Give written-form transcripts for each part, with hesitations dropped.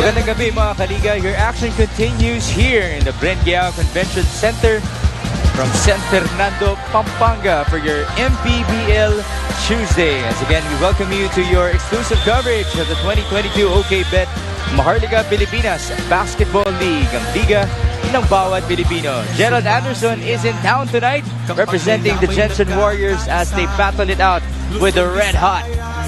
Magandang gabi mga kaliga. Your action continues here in the Mpbl Convention Center from San Fernando, Pampanga for your Mpbl Tuesday. As again, we welcome you to your exclusive coverage of the 2022 OK Bet Maharlika Pilipinas Basketball League, ang liga ng bawat Pilipino. Gerald Anderson is in town tonight representing the Gensan Warriors as they battle it out with the red-hot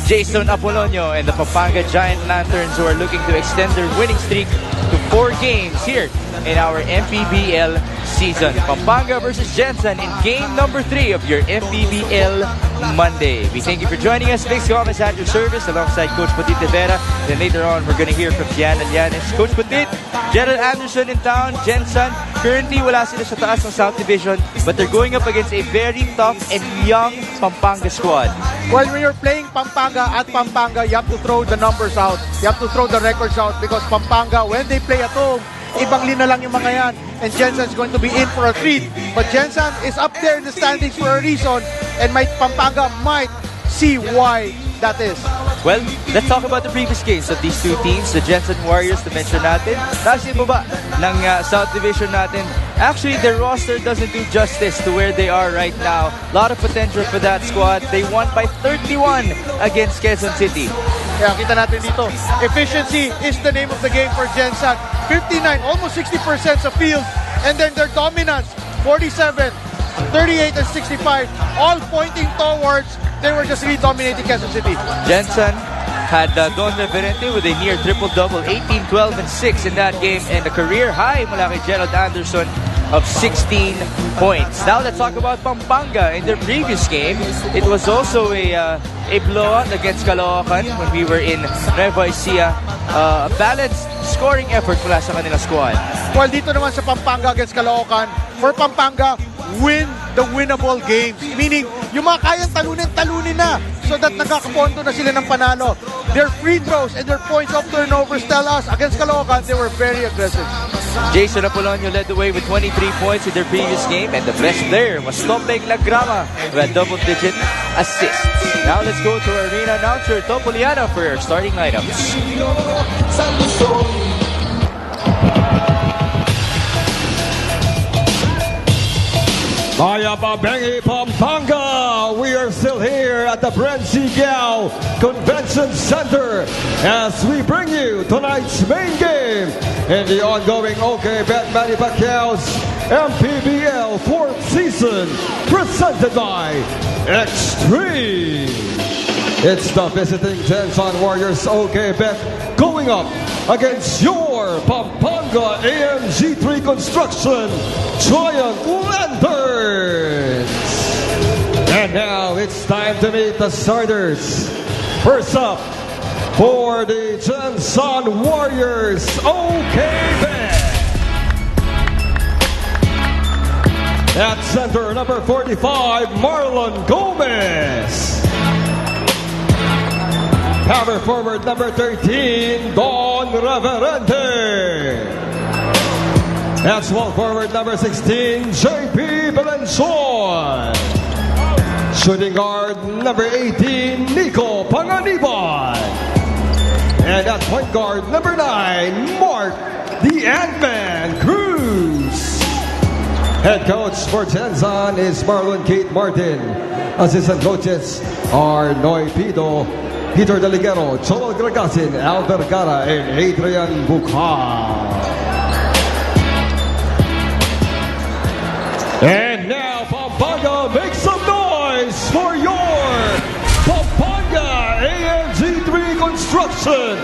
Jason Apolonio and the Pampanga Giant Lanterns, who are looking to extend their winning streak to 4 games here in our Mpbl season. Pampanga versus Gensan in game number 3 of your Mpbl Monday. We thank you for joining us. Big comments at your service alongside Coach Petit de Vera. Then later on, we're going to hear from Gian and Yanis. Coach Petit, Gerald Anderson in town. Gensan, currently wala sila sa taas ng South Division, but they're going up against a very tough and young Pampanga squad. Well, when you're playing Pampanga at Pampanga, you have to throw the numbers out. You have to throw the records out because Pampanga, when they play at home, ibang lina lang yung mga yan. And Gensan is going to be in for a treat. But Gensan is up there in the standings for a reason, and Pampanga might see why that is. Well, let's talk about the previous games of these two teams. The Gensan Warriors, to mention natin, nasa ibaba ng South Division natin. Actually, their roster doesn't do justice to where they are right now. A lot of potential for that squad. They won by 31 against Quezon City. Kaya kita natin dito, efficiency is the name of the game for Gensan. 59, almost 60% sa field. And then their dominance, 47, 38, and 65, all pointing towards they were just really dominating Quezon City. Gensan had Don Reverente with a near triple-double, 18, 12, and 6 in that game, and a career high mula kay Gerald Anderson of 16 points. Now let's talk about Pampanga. In their previous game, it was also a blowout against Caloocan when we were in Nueva Ecija. A balanced scoring effort mula sa kanilang squad. Well, dito naman sa Pampanga against Caloocan, for Pampanga, win the winnable games. Meaning, yung mga kayang talunin na so that nagkakaponto na sila ng panalo. Their free throws and their points of turnovers tell us against Caloocan, they were very aggressive. Jason Apolonio led the way with 23 points in their previous game, and the best player was Topeng Lagrama, who had double-digit assists. Now let's go to our arena announcer, Topoliana, for our starting lineups. Maya Babengi, Pampanga. We are still here at the Mpbl Convention Center as we bring you tonight's main game in the ongoing OK Bet Manny Pacquiao's Mpbl 4th season, presented by Extreme. It's the visiting Gensan Warriors OK Bet going up against your Pampanga AMG3 Construction Giant Lanterns. And now it's time to meet the starters. First up, for the Gensan Warriors OK Bet. At center, number 45, Marlon Gomez. Power forward number 13, Don Reverente. At small forward number 16, JP Belenson. Shooting guard number 18, Nico Panganiban. And at point guard number 9, Mark the Ant-Man Cruz. Head coach for Gensan is Marlon Kate Martin. Assistant coaches are Noy Pido, Peter Deligero, Cholo Gragasin, Al Vergara, and Adrian Bukhar. And now Pampanga, make some noise for your Pampanga AMG3 Construction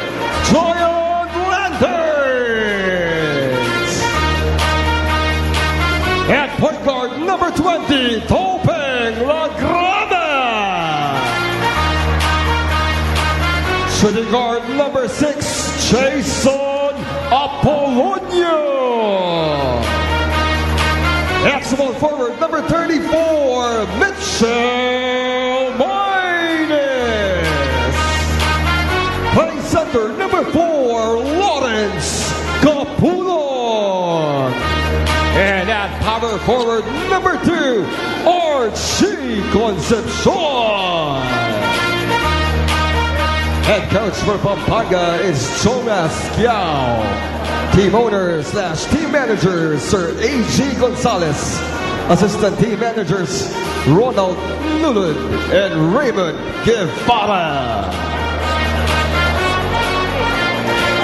Giant Lanterns. At point guard number 20, Topeng Lagrama. Shooting guard number 6, Jason Apolonio. At small forward number 34, Mitchell Maynes. Playing center number 4, Lawrence Capulon. And at power forward number 2, Archie Concepcion. Head coach for Pampanga is Jonas Giao. Team owner / team manager, Sir A.G. Gonzalez. Assistant team managers, Ronald Lulud and Raymond Guevara.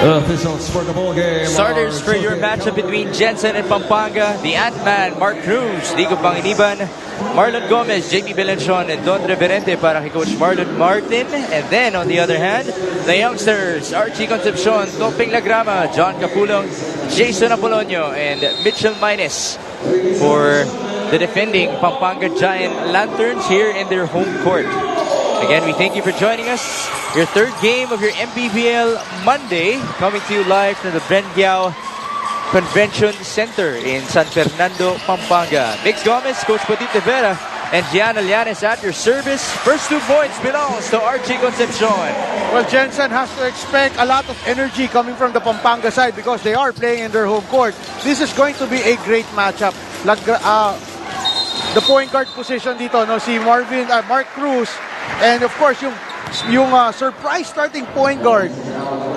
Officials for the ball game. Starters for your matchup between Gensan and Pampanga, the Ant-Man, Mark Cruz, Ligo Panginiban, Marlon Gomez, Mpbl Gensan, and Don Reverente para kay Coach Marlon Martin. And then on the other hand, the youngsters, Archie Concepcion, Toping Lagrama, John Capulong, Jason Apolonio, and Mitchell Mines for the defending Pampanga Giant Lanterns here in their home court. Again, we thank you for joining us. Your third game of your MPBL Monday, coming to you live from the Brengyao Convention Center in San Fernando, Pampanga. Mix Gomez, Coach Petit de Vera, and Gianna Llanes at your service. First 2 points belongs to Archie Concepcion. Well, Gensan has to expect a lot of energy coming from the Pampanga side because they are playing in their home court. This is going to be a great matchup. The point guard position dito, no, si Mark Cruz, and of course yung surprise starting point guard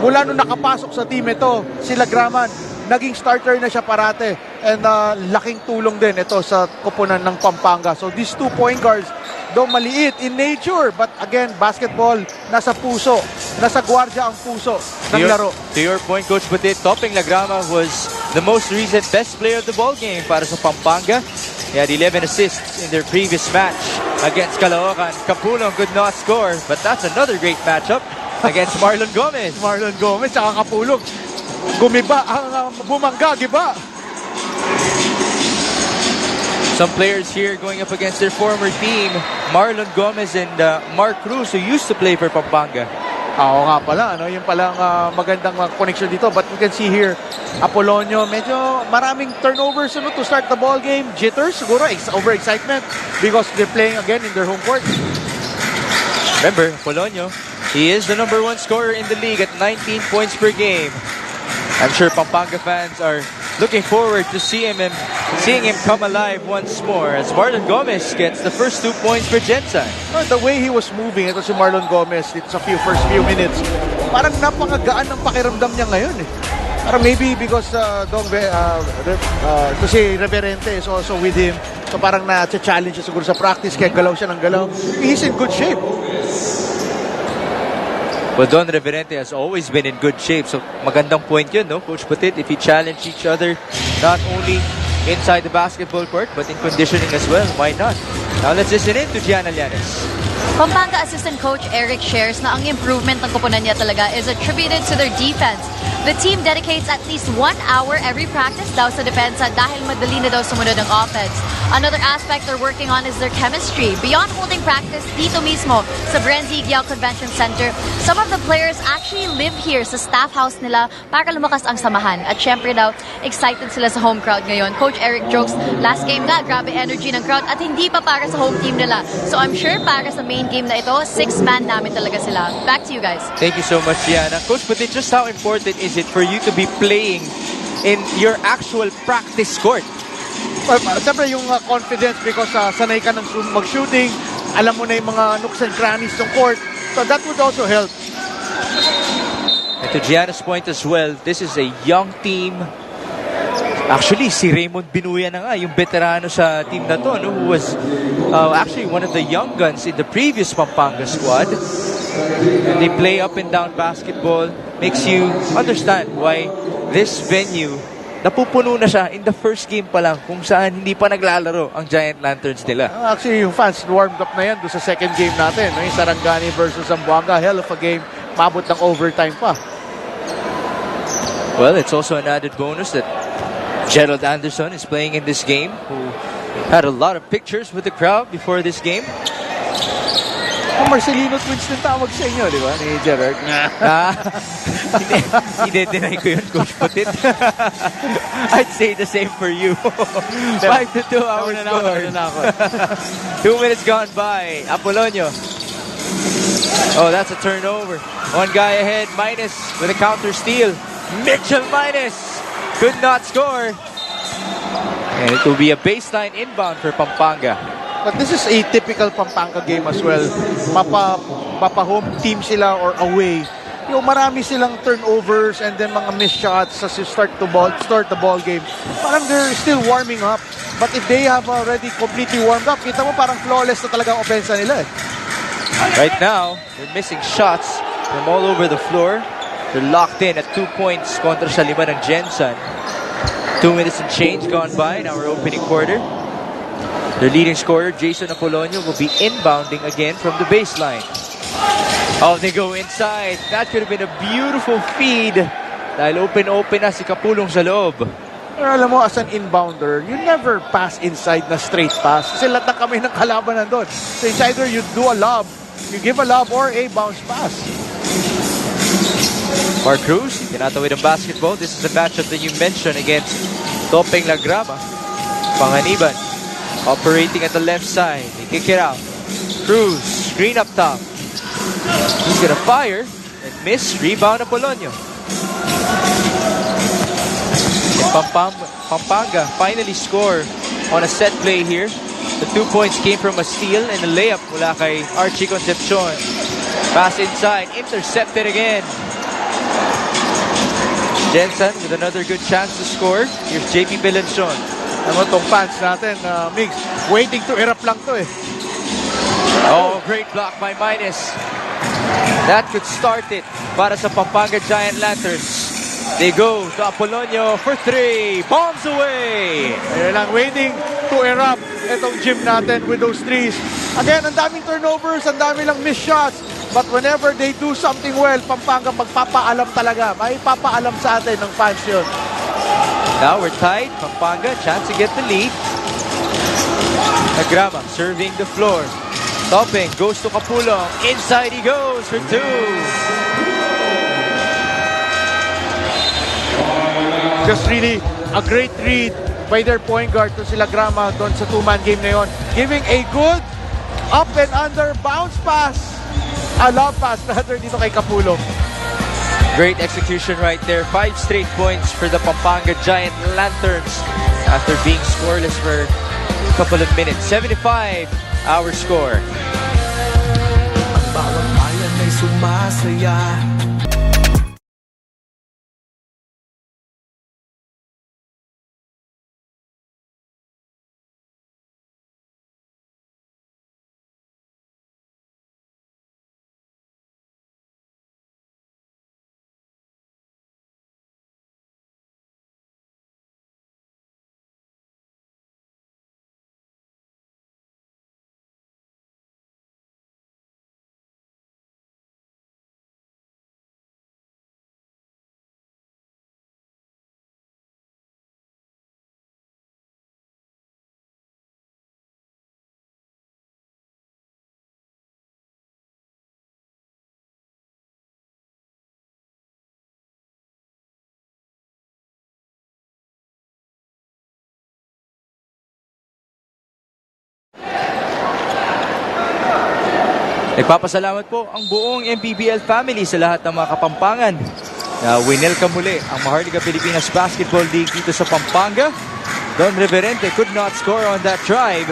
mula nung nakapasok sa team ito, si Lagraman, naging starter na siya parate, and laking tulong din ito sa koponan ng Pampanga. So these 2 point guards, though maliit in nature, but again, basketball, nasa puso, nasa gwardiya ang puso ng laro. To your point, Coach Petit, Toping Lagrama was the most recent best player of the ball game para sa Pampanga. He had 11 assists in their previous match against Caloocan. Capulong could not score, but that's another great matchup against Marlon Gomez. Marlon Gomez, saka Capulong. Gumiba, bumangga, giba. Some players here going up against their former team, Marlon Gomez and Mark Cruz, who used to play for Pampanga. Oo nga pala, ano, yung palang magandang connection dito. But we can see here, Apolonio, medyo maraming turnovers to start the ball game. Jitters, siguro, overexcitement because they're playing again in their home court. Remember, Apolonio, he is the #1 scorer in the league at 19 points per game. I'm sure Pampanga fans are looking forward to seeing him come alive once more as Marlon Gomez gets the first 2 points for Gensan. The way he was moving, ito si Marlon Gomez, it's first few minutes, parang napakagaan ng pakiramdam niya ngayon eh. Parang maybe because ito si Reverente is also with him. So parang na-challenge siya siguro sa practice, kaya galaw siya ng galaw. He's in good shape. Well, Don Reverente has always been in good shape. So magandang point yun, no, Coach Petit? If you challenge each other, not only inside the basketball court, but in conditioning as well, why not? Now let's listen in to Gianna Llanes. Pampanga assistant coach Eric shares na ang improvement ng koponan niya talaga is attributed to their defense. The team dedicates at least 1 hour every practice daw sa depensa dahil madali na daw sumunod ang offense. Another aspect they're working on is their chemistry. Beyond holding practice dito mismo sa Brengyao Convention Center, some of the players actually live here sa staff house nila para lumakas ang samahan. At syempre daw, excited sila sa home crowd ngayon. Coach Eric jokes, last game nga, grabe energy ng crowd at hindi pa para sa home team nila. So I'm sure para sa main game na ito, 6-man namin talaga sila. Back to you guys. Thank you so much, Gianna. Coach Petit, just how important is it for you to be playing in your actual practice court? Well, siyempre yung confidence because sanay ka ng mag-shooting, alam mo na yung mga nooks and crannies ng court. So that would also help. And to Gianna's point as well, this is a young team. Actually, si Raymond Binuya na nga, yung veterano sa team na to, no, who was actually one of the young guns in the previous Pampanga squad. And they play up and down basketball. Makes you understand why this venue, napupuno na siya in the first game pa lang kung saan hindi pa naglalaro ang Giant Lanterns nila. Actually, yung fans warmed up na yan doon sa second game natin. No? Yung Sarangani versus Zamboanga, hell of a game. Mabot ng overtime pa. Well, it's also an added bonus that Gerald Anderson is playing in this game, who had a lot of pictures with the crowd before this game. Ang Marcelino twins din tawag sa inyo, di ba? Ni Gerard. Hindi ko yun, Coach Petit. I'd say the same for you. 5-2 our score. 2 minutes gone by. Apolonio. Oh, that's a turnover. One guy ahead, Minus with a counter steal. Mitchell Minus could not score. And it will be a baseline inbound for Pampanga. But this is a typical Pampanga game as well. Mapa-home team sila or away. Yung marami silang turnovers and then mga missed shots as you start the ball game. Parang they're still warming up. But if they have already completely warmed up, kita mo parang flawless na talaga ang opensa nila eh. Right now, they're missing shots from all over the floor. They're locked in at 2 points kontra sa 5 ng Gensan. 2 minutes and change gone by in our opening quarter. Their leading scorer, Jason Apolonio, will be inbounding again from the baseline. Oh, they go inside. That could have been a beautiful feed. Dahil open na si Kapulong sa loob. Pero alam mo, as an inbounder, you never pass inside na straight pass. Kasi lahat ng kamay ng kalaban nandun. So it's either you do a lob, you give a lob, or a bounce pass. Mark Cruz, tinatawid ang basketball. This is the matchup that you mentioned against Topeng Lagrama. Panganiban, operating at the left side. They kick it out. Cruz, screen up top. He's gonna fire and miss. Rebound Apolonio. And Pampanga finally score on a set play here. The 2 points came from a steal and a layup mula kay Archie Concepcion. Pass inside, intercepted again. Gensan with another good chance to score. Here's JP Belenson. Ano tong fans natin, Migs, waiting to erupt lang to eh. Oh, great block by Minus. That could start it para sa Pampanga Giant Lanterns. They go to Apolonio for 3. Bombs away. Ayun lang, waiting to erupt itong gym natin with those threes. Again, ang daming turnovers, ang daming lang missed shots. But whenever they do something well, Pampanga magpapaalam talaga. May papaalam sa atin ng fans yun. Now we're tied. Pampanga, chance to get the lead. Lagrama serving the floor. Topeng goes to Kapulong. Inside he goes for 2. Just really a great read by their point guard to si Lagrama doon sa two-man game na yun. Giving a good up and under bounce pass. A love pass rather dito kay Kapulong. Great execution right there. 5 straight points for the Pampanga Giant Lanterns after being scoreless for a couple of minutes. 75 our score. Ang bawat bayan ay sumasaya. Nagpapasalamat po ang buong Mpbl family sa lahat ng mga Kapampangan na winelcome muli ang Maharlika Pilipinas Basketball League dito sa Pampanga. Don Reverente could not score on that drive.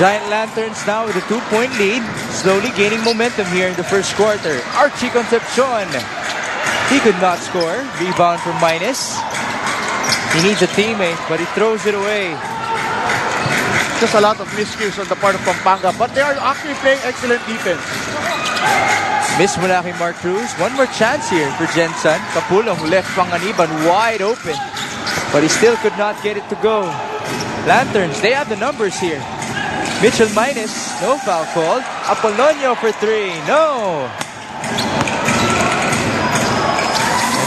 Giant Lanterns now with a 2-point lead, slowly gaining momentum here in the first quarter. Archie Concepcion, he could not score. Rebound from Minus. He needs a teammate, but he throws it away. Just a lot of miscues on the part of Pampanga, but they are actually playing excellent defense. Miss mula kay Mark Cruz. One more chance here for Gensan. Kapulong left Panganiban wide open, but he still could not get it to go. Lanterns, they have the numbers here. Mitchell Minus, no foul called. Apolonio for 3, no.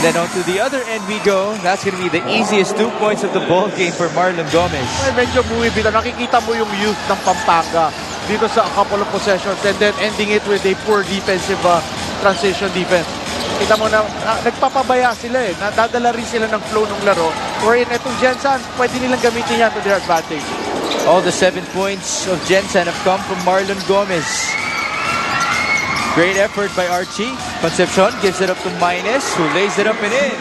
And then on to the other end we go. That's going to be the easiest 2 points of the ball game for Marlon Gomez. Ay, medyo buwibita. Nakikita mo yung youth ng Pampanga dito sa a couple of possessions and then ending it with a poor defensive transition defense. Kita mo na nagpapabaya sila eh. Nadadala rin sila ng flow ng laro. Wherein itong Gensan, pwede nilang gamitin yan to their advantage. All the 7 points of Gensan have come from Marlon Gomez. Great effort by Archie. Concepcion gives it up to Minus, who lays it up and in.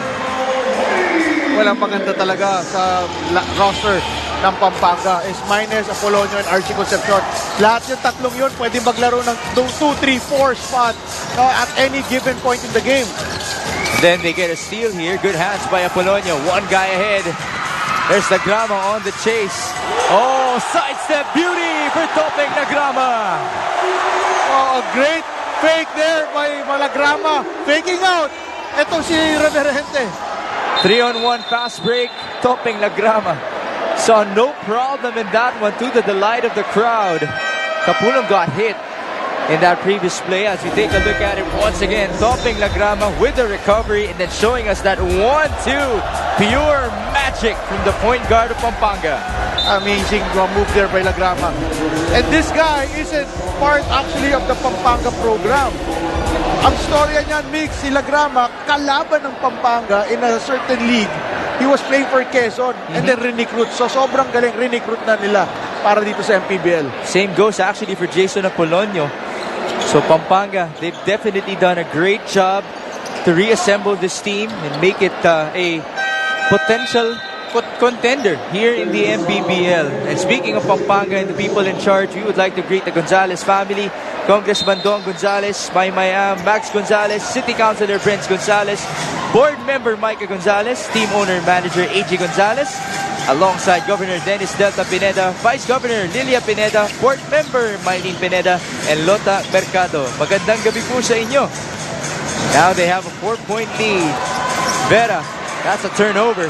Walang maganda talaga sa roster ng Pampanga is Minus, Apolonio, and Archie Concepcion. Lahat yung tatlong yun pwedeng maglaro ng 2, 3, 4 spot at any given point in the game. Then they get a steal here. Good hands by Apolonio. One guy ahead. There's Lagrama on the chase. Oh, sidestep beauty for Topeng Lagrama. Oh, a great fake there by Malagrama. Faking out. Ito si Reverente. 3-on-1 fast break. Topeng Lagrama saw no problem in that one, to the delight of the crowd. Kapulong got hit in that previous play. As we take a look at it once again, Topeng Lagrama with the recovery and then showing us that 1-2 pure magic from the point guard of Pampanga. Amazing move there by Lagrama. And this guy isn't part actually of the Pampanga program. Ang storya niyan, Mix, si Lagrama, kalaban ng Pampanga in a certain league. He was playing for Quezon and then re-recruit. So sobrang galing re-recruit na nila para dito sa MPBL. Same goes actually for Jason Apolonio. So Pampanga, they've definitely done a great job to reassemble this team and make it a potential contender here in the MPBL. And speaking of Pampanga and the people in charge, we would like to greet the Gonzalez family. Congressman Dong Gonzalez, Max Gonzalez, City Councilor Brent Gonzalez, Board Member Micah Gonzalez, Team Owner Manager AJ Gonzalez, alongside Governor Dennis Delta Pineda, Vice Governor Lilia Pineda, Board Member Mylene Pineda, and Lota Mercado. Magandang gabi po sa inyo. Now they have a 4-point lead. Vera, that's a turnover.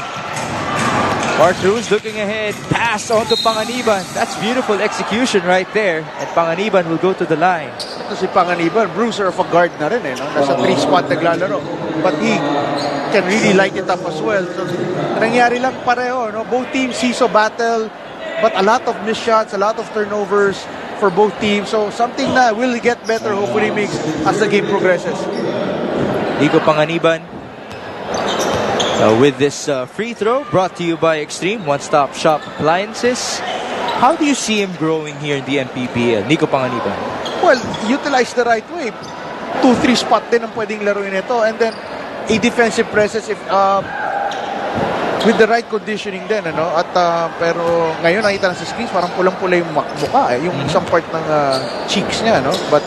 Mark Cruz looking ahead, pass on to Panganiban. That's beautiful execution right there. And Panganiban will go to the line. Ito si Panganiban, bruiser of a guard na rin no? Nasa 3-spot naglalaro. But he can really light it up as well. So, nangyari lang pareho, no? Both teams CISO battle, but a lot of missed shots, a lot of turnovers for both teams. So something na will get better hopefully, Mix, as the game progresses. Nico Panganiban with this free throw brought to you by Extreme One-Stop Shop Appliances. How do you see him growing here in the MPBL, Nico Panganiban? Well, utilize the right way. 2-3 spot din ang pwedeng laruin ito. And then, a defensive presence if with the right conditioning din. Ano? At, pero ngayon, nakita na sa screens, parang pulang-pula yung mukha. Yung isang part ng cheeks niya. No? But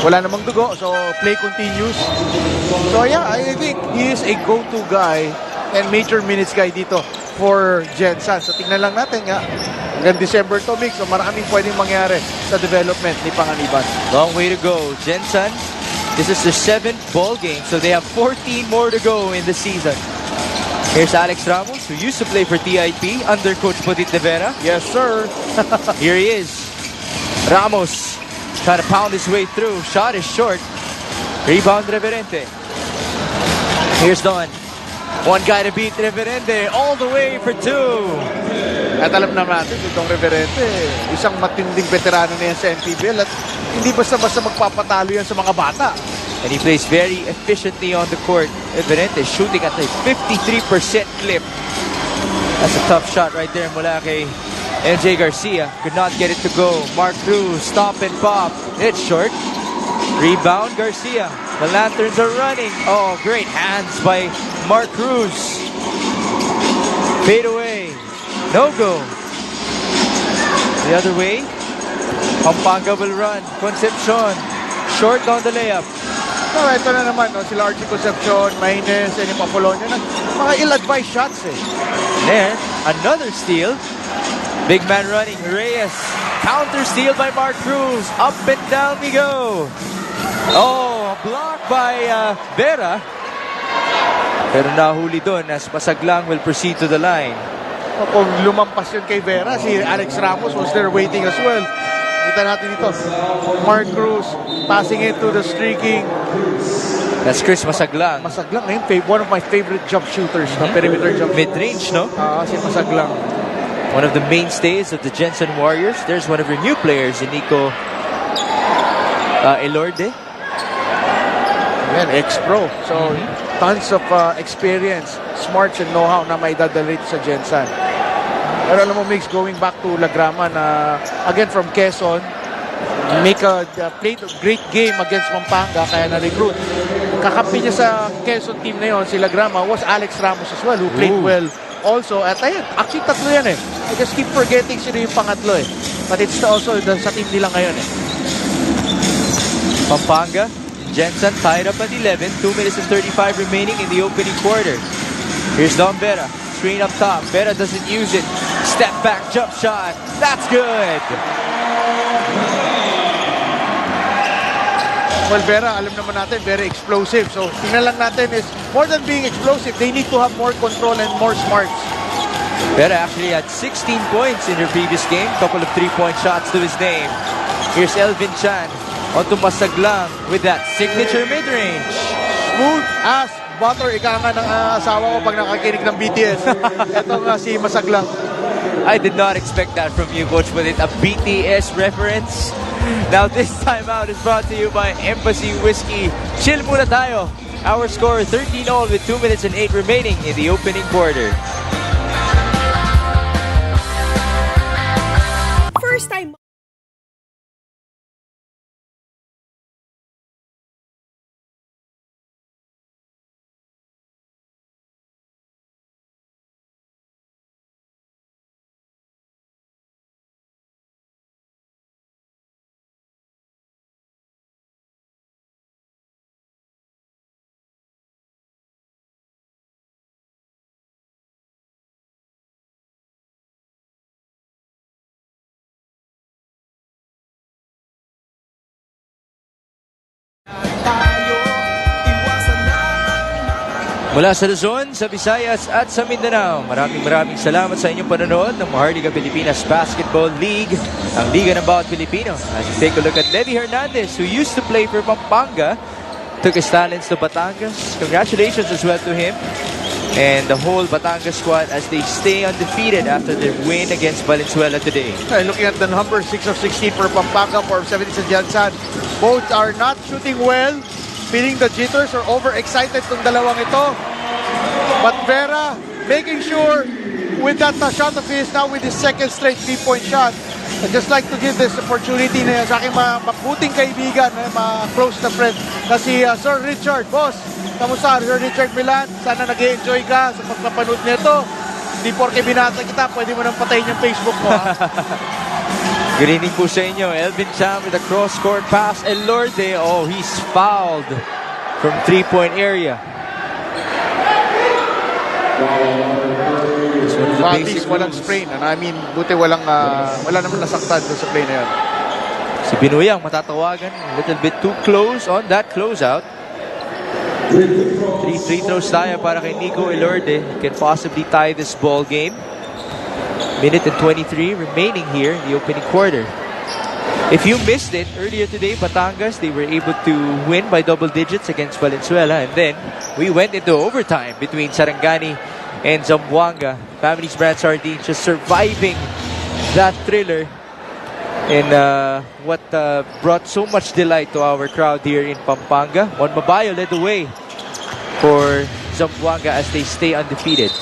wala namang dugo. So, play continues. So, yeah, I think he is a go-to guy and major minutes guy dito for Gensan. So, tingnan lang natin nga. Hanggang December to, Mix. So, maraming pwedeng mangyari sa development ni Panganiban. Long way to go. Gensan, this is their 7th ball game. So, they have 14 more to go in the season. Here's Alex Ramos, who used to play for TIP under Coach Putit de Vera. Yes, sir. Here he is. Ramos trying to pound his way through. Shot is short. Rebound Reverente. Here's Don. One guy to beat Reverente all the way for 2. At alam naman natin, itong Reverente, isang matinding veterano na yan sa MPBL at hindi basta-basta magpapatalo yan sa mga bata. And he plays very efficiently on the court. Reverente shooting at a 53% clip. That's a tough shot right there mula kay MJ Garcia. Could not get it to go. Mark Cruz, stop and pop. It's short. Rebound Garcia. The Lanterns are running. Oh, great hands by Mark Cruz. Fade away. No go. The other way. Pampanga will run. Concepcion. Short on the layup. So, ito na naman, no? Sila Archie Concepcion, Maines, and yung Apolonio. Mga ill-advised shots eh. There, another steal. Big man running. Reyes. Counter steal by Mark Cruz. Up and down we go. Oh, block by Vera. Pero nahuli doon as Pasaglang will proceed to the line. Kung lumampas yun kay Vera, si Alex Ramos was there waiting as well. Kita natin dito. Mark Cruz passing it to the streaking. That's Chris Masaglang. Masaglang ngayon, one of my favorite jump shooters, no? Perimeter jump. Mid-range, no? Si Masaglang. One of the mainstays of the Gensan Warriors. There's one of your new players, Nico Elorde. Yan, ex-pro. So, tons of experience, smarts, and know-how na may dadalhin sa Gensan. Pero alam mo, Mix, going back to Lagrama na, again, from Quezon, played a great game against Pampanga, kaya na-recruit. Kakampi niya sa Quezon team na yon, si Lagrama, was Alex Ramos as well, who played well also, at ayun, actually tatlo yan eh. I just keep forgetting sino yung pangatlo eh. But it's also sa team nila ngayon eh. Pampanga, Gensan tied up at 11. 2 minutes and 35 remaining in the opening quarter. Here's Don Vera. Screen up top. Vera doesn't use it. Step back, jump shot. That's good. Well, Vera, alam naman natin, very explosive. So, tingnan lang natin is, more than being explosive, they need to have more control and more smarts. Vera actually had 16 points in her previous game. Couple of 3-point shots to his name. Here's Elvin Chan onto Masaglang with that signature mid-range. Smooth as butter, ika nga ng asawa ko pag nakakinig ng BTS. Ito nga si Masaglang. I did not expect that from you, Coach, but it a BTS reference. Now this timeout is brought to you by Embassy Whiskey. Chill muna tayo. Our score 13-all with 2 minutes and 8 remaining in the opening quarter. First time. Mula sa Luzon, sa Visayas at sa Mindanao, maraming salamat sa inyong panonood ng Maharlika Pilipinas Basketball League, ang Liga ng Bawat Pilipino. As we take a look at Levi Hernandez, who used to play for Pampanga, took his talents to Batangas. Congratulations as well to him and the whole Batangas squad as they stay undefeated after their win against Valenzuela today. Looking at the number 6 of 16 for Pampanga, for 70 sa Gensan. Both are not shooting well. Feeling the jitters or overexcited tong dalawang ito. But Vera making sure with that shot of his now with his second straight 3-point shot. I'd just like to give this opportunity na sa aking mabuting kaibigan, close na friend, na si Sir Richard. Boss, kamusta? Sir Richard Milan, sana nag-enjoy ka sa pagpapanood nito. Hindi porke binasa kita, pwede mo nang patayin yung Facebook mo. Ha? Good evening po sa inyo. Elvin Cham with a cross-court pass. Elorde, oh, he's fouled from 3-point area. So at least walang sprain. I mean, buti wala naman nasaktan sa play na yan. Si Binuyang matatawagan. A little bit too close on that closeout. 3 free throws tayo para kay Nico Elorde. Can possibly tie this ball game. Minute and 23 remaining here in the opening quarter. If you missed it, earlier today, Batangas, they were able to win by double digits against Valenzuela. And then, we went into overtime between Sarangani and Zamboanga. Family's Brand Sardines just surviving that thriller. And what brought so much delight to our crowd here in Pampanga. Juan Mabayo led the way for Zamboanga as they stay undefeated.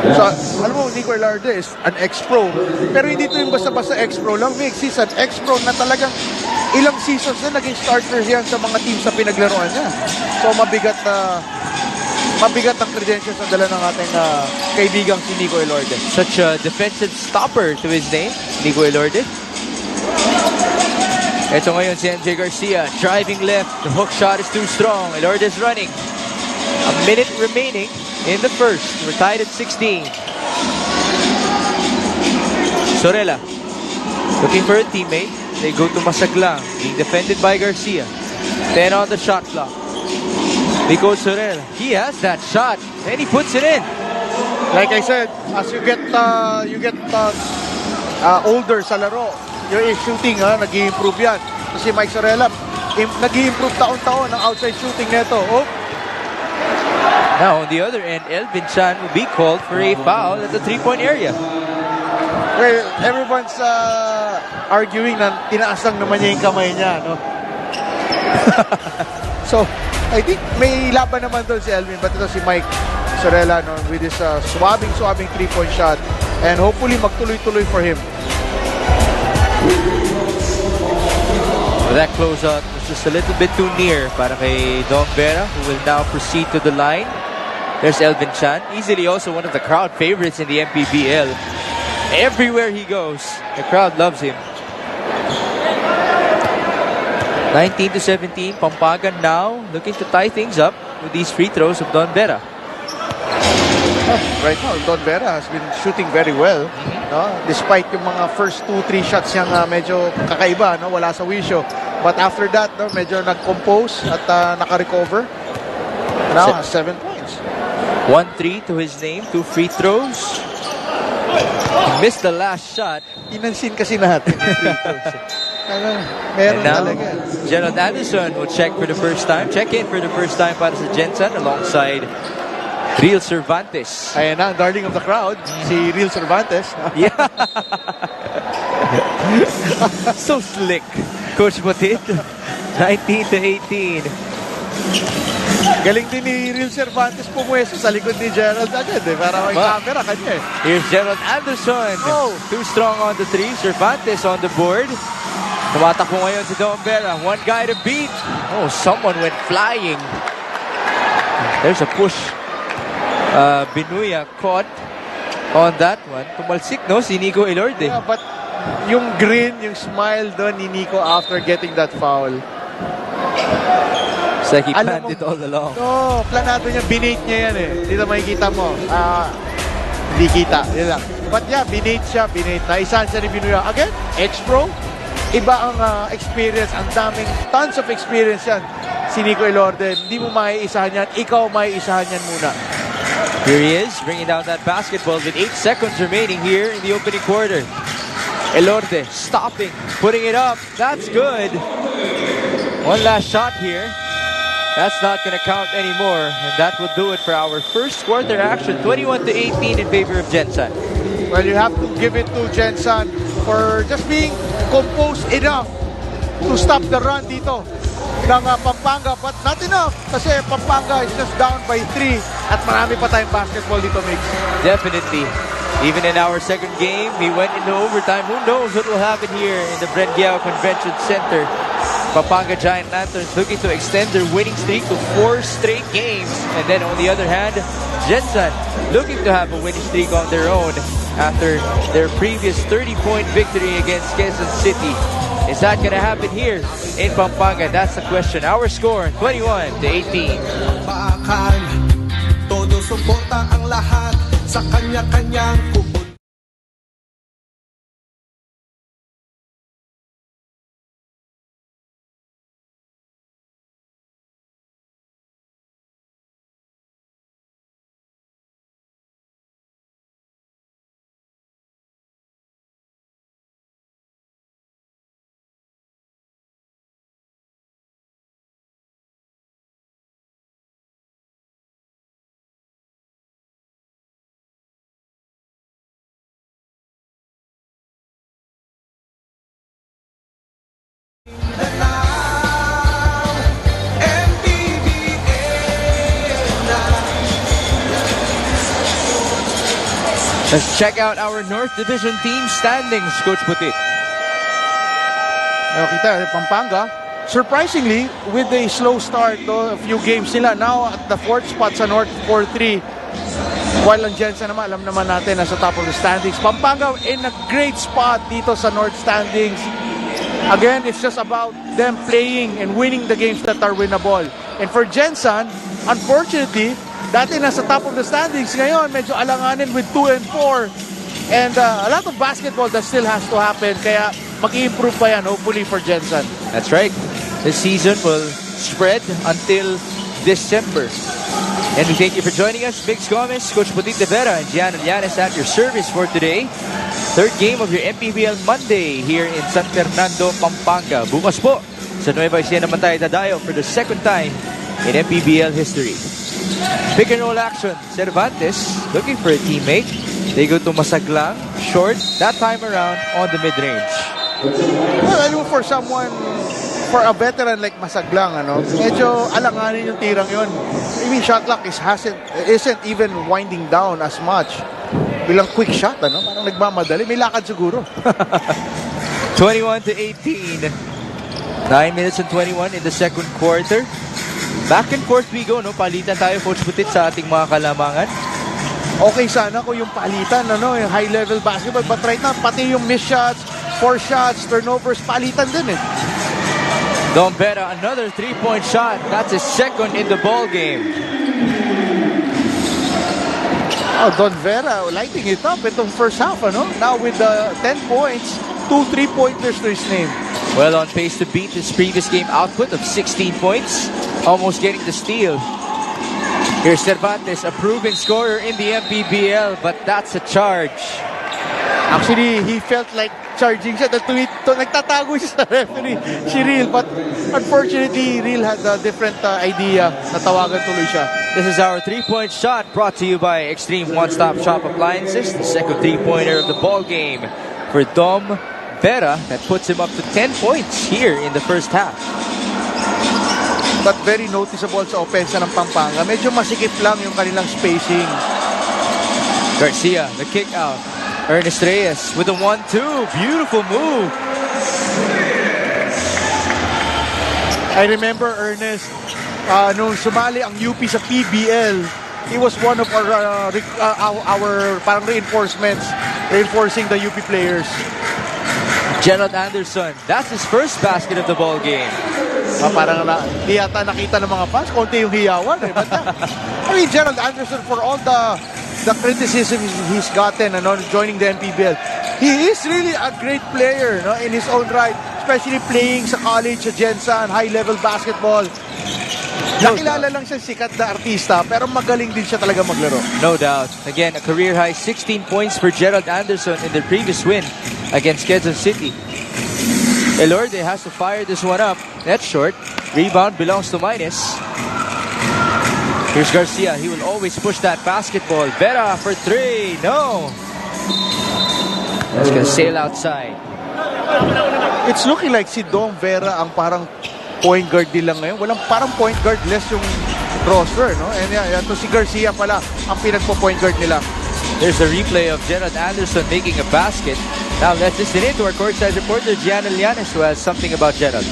So, alam mo, Nico Elorde is an ex-pro. Pero hindi ito yung basta-basta ex-pro lang. May he's an ex-pro na talagang ilang seasons na naging starter yan sa mga teams na pinaglaruan niya. So, mabigat ang credentials na dala ng ating kaibigang si Nico Elorde. Such a defensive stopper to his name, Nico Elorde. Ito ngayon si MJ Garcia, driving left. The hook shot is too strong. Elorde is running. A minute remaining in the first. We're tied at 16. Sorella looking for a teammate. They go to Masaglang, being defended by Garcia. 10 on the shot clock. Nico Sorella, he has that shot and he puts it in. Like I said, as you get older sa laro, your shooting nag-i-improve yan. Kasi Mike Sorella, nag-i-improve taon-taon ang outside shooting neto. Oh. Now on the other end, Elvin Chan will be called for a foul at the 3-point area. Well, everyone's arguing na tinaas lang naman niya yung kamay niya, no? So, I think may laban naman doon si Elvin, but ito si Mike Sorella, no, with his swabbing 3-point shot, and hopefully magtuloy-tuloy for him. Well, That closeout was just a little bit too near para kay Don Vera, who will now proceed to the line. There's Elvin Chan, easily also one of the crowd favorites in the MPBL. Everywhere he goes, the crowd loves him. 19-17, Pampanga now looking to tie things up with these free throws of Don Vera. Right now, Don Vera has been shooting very well. No? Despite yung mga first 2-3 shots niyang medyo kakaiba, no? Wala sa wisyo. But after that, no, medyo nag-compose at naka-recover. Now has 7 points. 1-3 to his name, 2 free throws. He missed the last shot. Inansin kasi natin yung free throws. Meron And now, talaga. Gerald Anderson will check in for the first time para sa Gensan alongside Real Cervantes. Ayan na, ang darling of the crowd, si Real Cervantes. Yeah. So slick, Coach Botit. 19-18. Galing din ni Real Cervantes pumuweso sa likod ni Gerald agad para may camera kanya Here's Gerald Anderson. Oh. Too strong on the 3. Cervantes on the board. Tumatakbo ngayon si Don Vera. One guy to beat. Oh, someone went flying. There's a push. Binuya caught on that one. Tumalsik, no? Si Nico Elorde. Yeah, but yung grin, yung smile doon ni Nico after getting that foul. It's like he Alam planned mo- it all along. No, planado niya, binate niya yan Dito makikita mo. Hindi kita. Yun lang. But yeah, binate siya, binate. Naisahan siya ni Binuya. Again, ex-pro. Iba ang experience. Ang daming, tons of experience yan. Si Nico Elorde. Hindi mo maiisahan yan. Ikaw maiisahan yan muna. Here he is, bringing down that basketball with 8 seconds remaining here in the opening quarter. Elorde stopping, putting it up. That's good. One last shot here. That's not going to count anymore. And that will do it for our first quarter action. 21-18 in favor of Gensan. Well, you have to give it to Gensan for just being composed enough to stop the run dito ng Pampanga. But not enough kasi Pampanga is just down by 3 at marami pa tayong basketball dito, Mix. Definitely. Even in our second game, we went into overtime. Who knows what will happen here in the Brengiao Convention Center. Pampanga Giant Lanterns looking to extend their winning streak to 4 straight games. And then on the other hand, Gensan looking to have a winning streak on their own after their previous 30-point victory against Quezon City. Is that going to happen here in Pampanga? That's the question. Our score, 21-18. Bakal, todo suporta ang lahat sa kanya-kanyang kubot. Let's check out our North Division team standings, Coach Putit. Kita, Pampanga, surprisingly, with a slow start, a few games nila, now at the 4th spot sa North, 4-3. While ang Gensan naman, alam naman natin, nasa top of the standings. Pampanga in a great spot dito sa North standings. Again, it's just about them playing and winning the games that are winnable. And for Gensan, unfortunately, dati nasa top of the standings. Ngayon, medyo alanganin with 2 and 4. And a lot of basketball that still has to happen. Kaya mag-i-improve pa yan, hopefully, for Gensan. That's right. The season will spread until December. And we thank you for joining us. Biggs Gomez, Coach Putit de Vera, and Gian Llanes at your service for today. Third game of your MPBL Monday here in San Fernando, Pampanga. Bukas po, sa Nueva Ecija naman tayo dadayo for the second time in MPBL history. Pick and roll action. Cervantes looking for a teammate. They go to Masaglang. Short, that time around on the mid-range. Well, I know for someone, for a veteran like Masaglang, medyo alanganin yung tirang yun. I mean, shot clock isn't even winding down as much. Bilang quick shot, parang nagmamadali. May lakad siguro. 21-18. 9 minutes and 21 in the second quarter. Back and forth we go, no? Palitan tayo, Coach Butit, sa ating mga kalamangan. Okay sana kung yung palitan, yung high-level basketball. But right now, pati yung missed shots, forced shots, turnovers, palitan din eh. Dom Vera, another 3-point shot. That's his second in the ball game. Oh, Don Vera lighting it up itong first half, Now with the 10 points, 2 3-pointers to his name. Well on pace to beat his previous game output of 16 points. Almost getting the steal. Here's Cervantes, a proven scorer in the Mpbl, but that's a charge. Actually, he felt like charging siya. Nagtatago siya sa referee, si Real. But unfortunately, Real had a different idea. Natawagan tuloy siya. This is our 3-point shot brought to you by Extreme One-Stop Shop Appliances. The second 3-pointer of the ball game for Dom Vera. That puts him up to 10 points here in the first half. But very noticeable sa opensa ng Pampanga. Medyo masikip lang yung kanilang spacing. Garcia, the kick out. Ernest Reyes with a 1-2. Beautiful move. I remember Ernest, nung sumali ang UP sa PBL, he was one of our parang reinforcing the UP players. Gerald Anderson, that's his first basket of the ball game. Parang di yata nakita ng mga fans, konti yung hiyawan. But, I mean, Gerald Anderson, for all the criticism he's gotten joining the Mpbl, he is really a great player in his own right, especially playing sa college, sa Gensan, high-level basketball. Nakilala lang siya sikat na artista, pero magaling din siya talaga maglaro. No doubt. Again, a career-high 16 points for Gerald Anderson in their previous win against Quezon City. Elorde has to fire this one up. That's short. Rebound belongs to Minus. Here's Garcia. He will always push that basketball. Vera for 3. No. That's gonna sail outside. It's looking like si Dom Vera ang parang point guard nila ngayon. Walang parang point guard less yung roster, And yan to si Garcia pala ang pinagpo-point guard nila. There's a replay of Gerald Anderson making a basket. Now let's listen in to our courtside reporter Gianna Lianes, who has something about Gerald.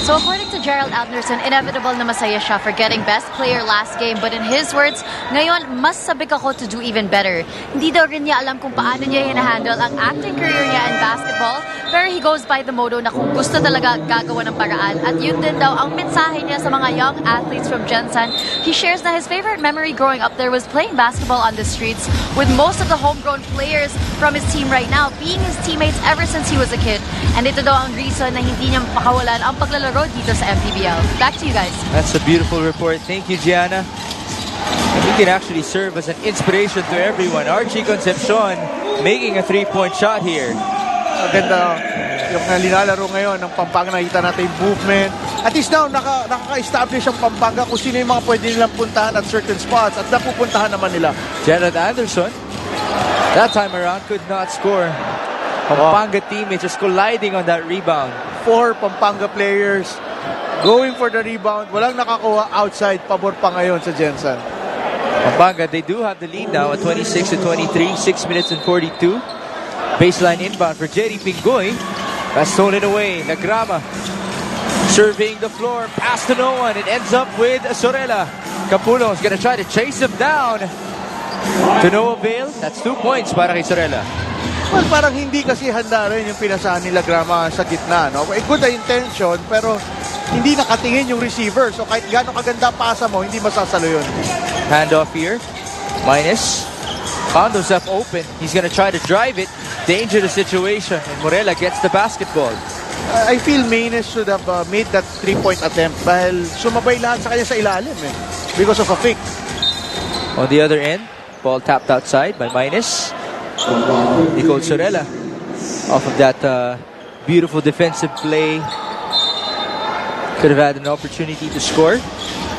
So according to Gerald Anderson, inevitable na masaya siya for getting best player last game. But in his words, ngayon, mas sabik ako to do even better. Hindi daw rin niya alam kung paano niya hinahandle ang acting career niya in basketball. Pero he goes by the motto na kung gusto talaga gagawa ng paraan. At yun din daw ang mensahe niya sa mga young athletes from Gensan. He shares na his favorite memory growing up there was playing basketball on the streets with most of the homegrown players from his team right now being his teammates ever since he was a kid. And ito daw ang reason na hindi niya mapakawalan ang paglalaro dito sa Mpbl. Back to you guys. That's a beautiful report. Thank you, Gianna. And he can actually serve as an inspiration to everyone. Archie Concepcion making a 3-point shot here. Maganda yung nilalaro ngayon ng Pampanga. Nakita natin yung movement. At least now, nakaka-establish ang Pampanga kung sino yung mga pwede nilang puntahan at certain spots at napupuntahan naman nila. Gerald Anderson, that time around, could not score. Pampanga teammates just colliding on that rebound. 4 Pampanga players going for the rebound. Walang nakakuha outside. Pabor pa ngayon sa Gensan. Pampanga, they do have the lead now at 26-23, 6 minutes and 42. Baseline inbound for Jerry Pingoy. That's stolen away. Nagrama surveying the floor. Pass to no one. It ends up with Sorella. Capullo's gonna try to chase him down. To no avail. That's 2 points para kay Sorella. Well, parang hindi kasi handa rin yung pinasahan nila Grama sa gitna. Good intention, pero hindi nakatingin yung receiver. So kahit gano'ng kaganda pasa mo, hindi masasalo yun. Handoff here. Minus. Found himself open. He's gonna try to drive it. Dangerous situation. And Morella gets the basketball. I feel Maynes should have made that 3-point attempt dahil sumabay lahat sa kanya sa ilalim because of a fake. On the other end, ball tapped outside by Minus. Nicole Sorella off of that beautiful defensive play. Could have had an opportunity to score.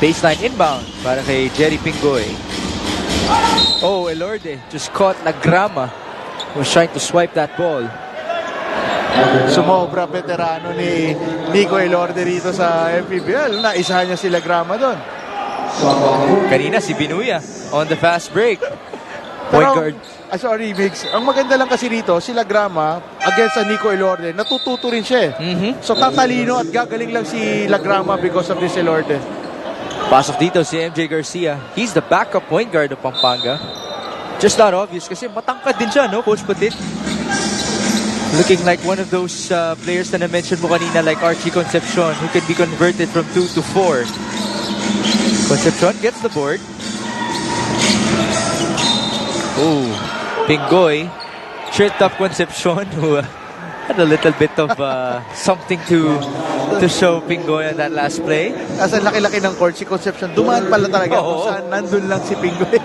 Baseline inbound para kay Jerry Pingoy. Oh, Elorde just caught Nagrama. Was trying to swipe that ball. Sumobra veterano ni Nico Elorde rito sa Mpbl. Naisahan niya sila Grama doon. Kanina si Binuya on the fast break. Point guard. Sorry, Migs. Ang maganda lang kasi rito, sila Grama against Nico Elorde, natututo rin siya eh. So tatalino at gagaling lang si Lagrama because of this Elorde. Pasok dito si MJ Garcia. He's the backup point guard of Pampanga. Just not obvious kasi matangkad din siya, no, Coach Putit? Looking like one of those players na na-mention mo kanina like Archie Concepcion who can be converted from 2 to 4. Concepcion gets the board. Oh, Pingoy tripped up Concepcion who had a little bit of something to show Pingoy on that last play. As ang laki-laki ng court, si Concepcion, dumaan pala talaga Oo. kung saan nandun lang si Pingoy.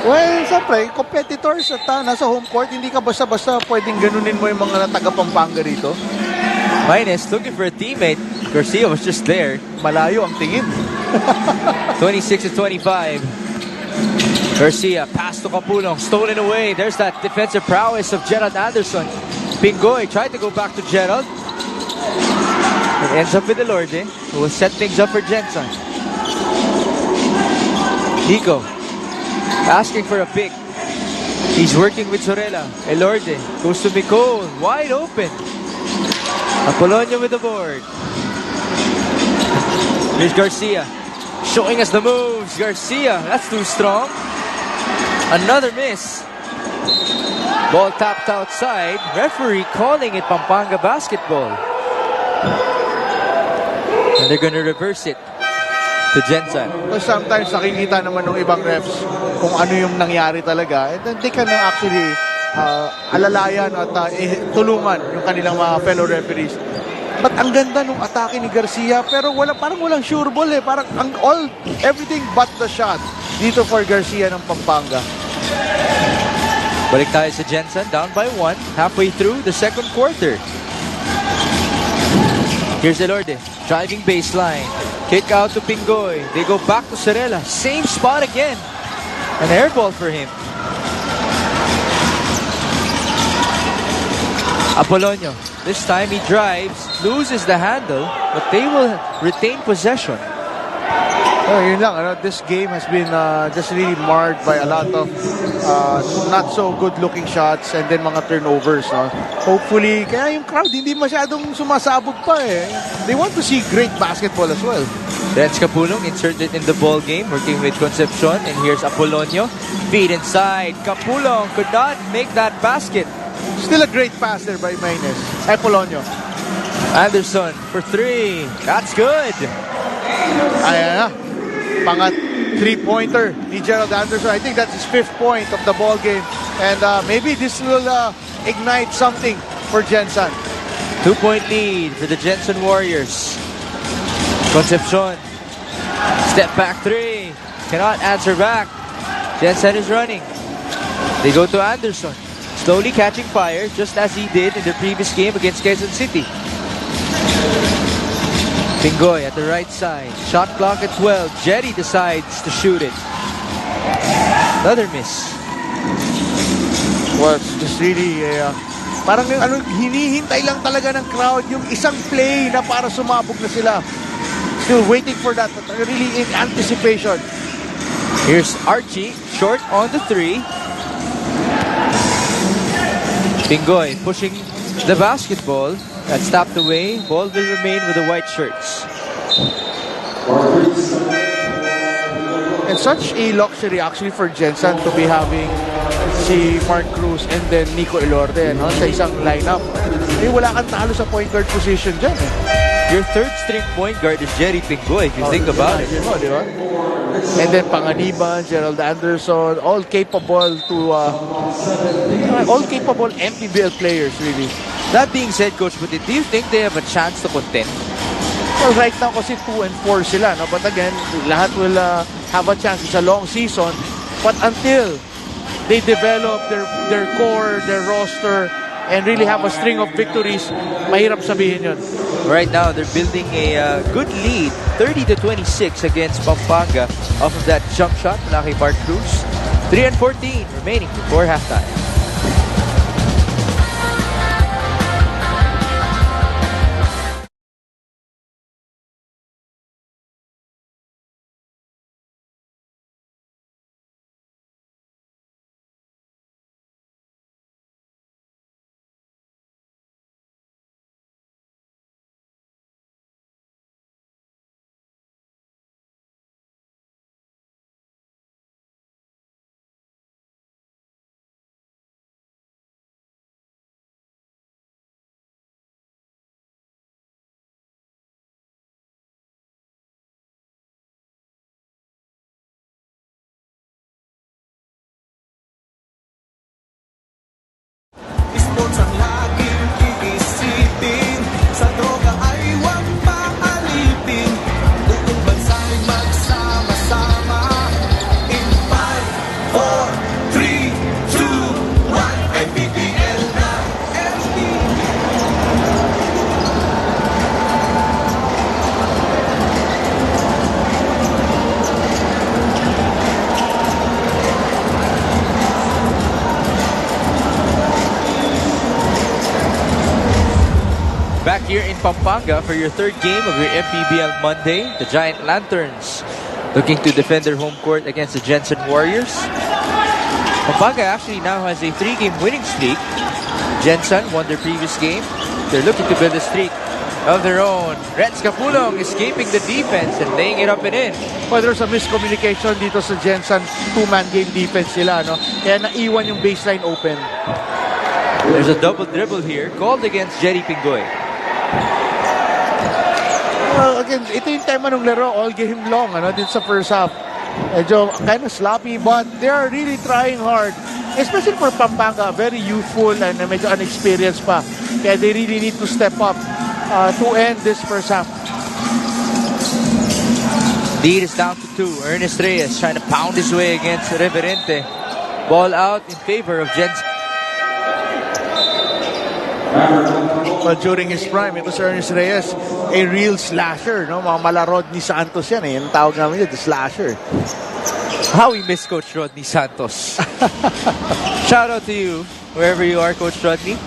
Well, siyempre, competitors at nasa home court, hindi ka basta-basta pwedeng ganunin mo yung mga taga-Pampanga rito. Minus looking for a teammate. Garcia was just there. Malayo ang tingin. 26 to 25. Garcia, pass to Capulong, stolen away. There's that defensive prowess of Gerald Anderson. Pingoy tried to go back to Gerald. It ends up with Elorde, who will set things up for Gensan. Nico, asking for a pick. He's working with Sorella. Elorde goes to Nicole, wide open. Apolonio with the board. Here's Garcia, showing us the moves. Garcia, that's too strong. Another miss. Ball tapped outside. Referee calling it Pampanga basketball. And they're gonna reverse it to Gensan. So sometimes nakikita naman ng ibang refs kung ano yung nangyari talaga. And then they can actually alalayan at tulungan yung kanilang mga fellow referees. But ang ganda nung atake ni Garcia, pero parang walang sure ball eh. Parang everything but the shot dito for Garcia ng Pampanga. Balik tayo sa Gensan, down by 1, halfway through the second quarter. Here's Elorde, driving baseline. Kick out to Pingoy. They go back to Sorella. Same spot again. An air ball for him. Apolonio, this time he drives, loses the handle, but they will retain possession. Oh, yun lang. This game has been just really marred by a lot of not so good-looking shots and then mga turnovers. No? Hopefully, kaya yung crowd hindi masyadong sumasabog pa eh. They want to see great basketball as well. Renz Capulong inserted in the ball game, working with Concepcion. And here's Apolonio. Feed inside. Capulong could not make that basket. Still a great pass there by Maynes. Apolonio. Anderson for 3. That's good. Ayan na. Pangat 3-pointer ni Gerald Anderson. I think that's his 5th point of the ball game. And maybe this will ignite something for Gensan. 2-point lead for the Gensan Warriors. Concepcion. Step back 3. Cannot answer back. Gensan is running. They go to Anderson. Slowly catching fire, just as he did in the previous game against Quezon City. Pingoy at the right side. Shot clock at 12. Jetty decides to shoot it. Another miss. Well, it's just really parang hinihintay lang talaga ng crowd yung isang play na para sumabog na sila. Still waiting for that, but really in anticipation. Here's Archie, short on the 3. Pingoy pushing the basketball. That's tapped away. Ball will remain with the white shirts. And such a luxury actually for Gensan to be having si Mark Cruz and then Nico Elorde sa isang lineup. Eh, wala kang talo sa point guard position dyan eh. Your third string point guard is Jerry Pingoy, if you think about it. Di ba? And then Panganiban, Gerald Anderson, all capable Mpbl players really. That being said, Coach Putit, do you think they have a chance to contend? Well, right now kasi 2 and 4 sila, no? But again, lahat will have a chance. It's a long season. But until they develop their core, their roster, and really have a string of victories, mahirap sabihin yun. Right now, they're building a good lead, 30-26 against Pampanga off of that jump shot mula kay Mark Cruz. 3-14 remaining before halftime. back here in Pampanga for your third game of your MPBL Monday. The Giant Lanterns looking to defend their home court against the Gensan Warriors. Pampanga actually now has a 3-game winning streak. Gensan won their previous game. They're looking to build a streak of their own. Reds Capulong escaping the defense and laying it up and in. Well, there's a miscommunication dito sa Gensan. Two-man game defense sila, no? Kaya naiwan yung baseline open. There's a double dribble here called against Jerry Pingoy. Well, again, ito yung tema ng laro all game long, ano, dito sa first half. Medyo kind of sloppy, but they are really trying hard. Especially for Pampanga, very youthful and medyo unexperienced pa. Kaya they really need to step up to end this first half. Lead is down to 2. Ernest Reyes trying to pound his way against Reverente. Ball out in favor of Gensan. Well, during his prime, it was Ernest Reyes, a real slasher, no? Mga malarod ni Santos yan, eh. Yung tawag namin yun, the slasher. How we miss Coach Rodney Santos. Shout out to you, wherever you are, Coach Rodney.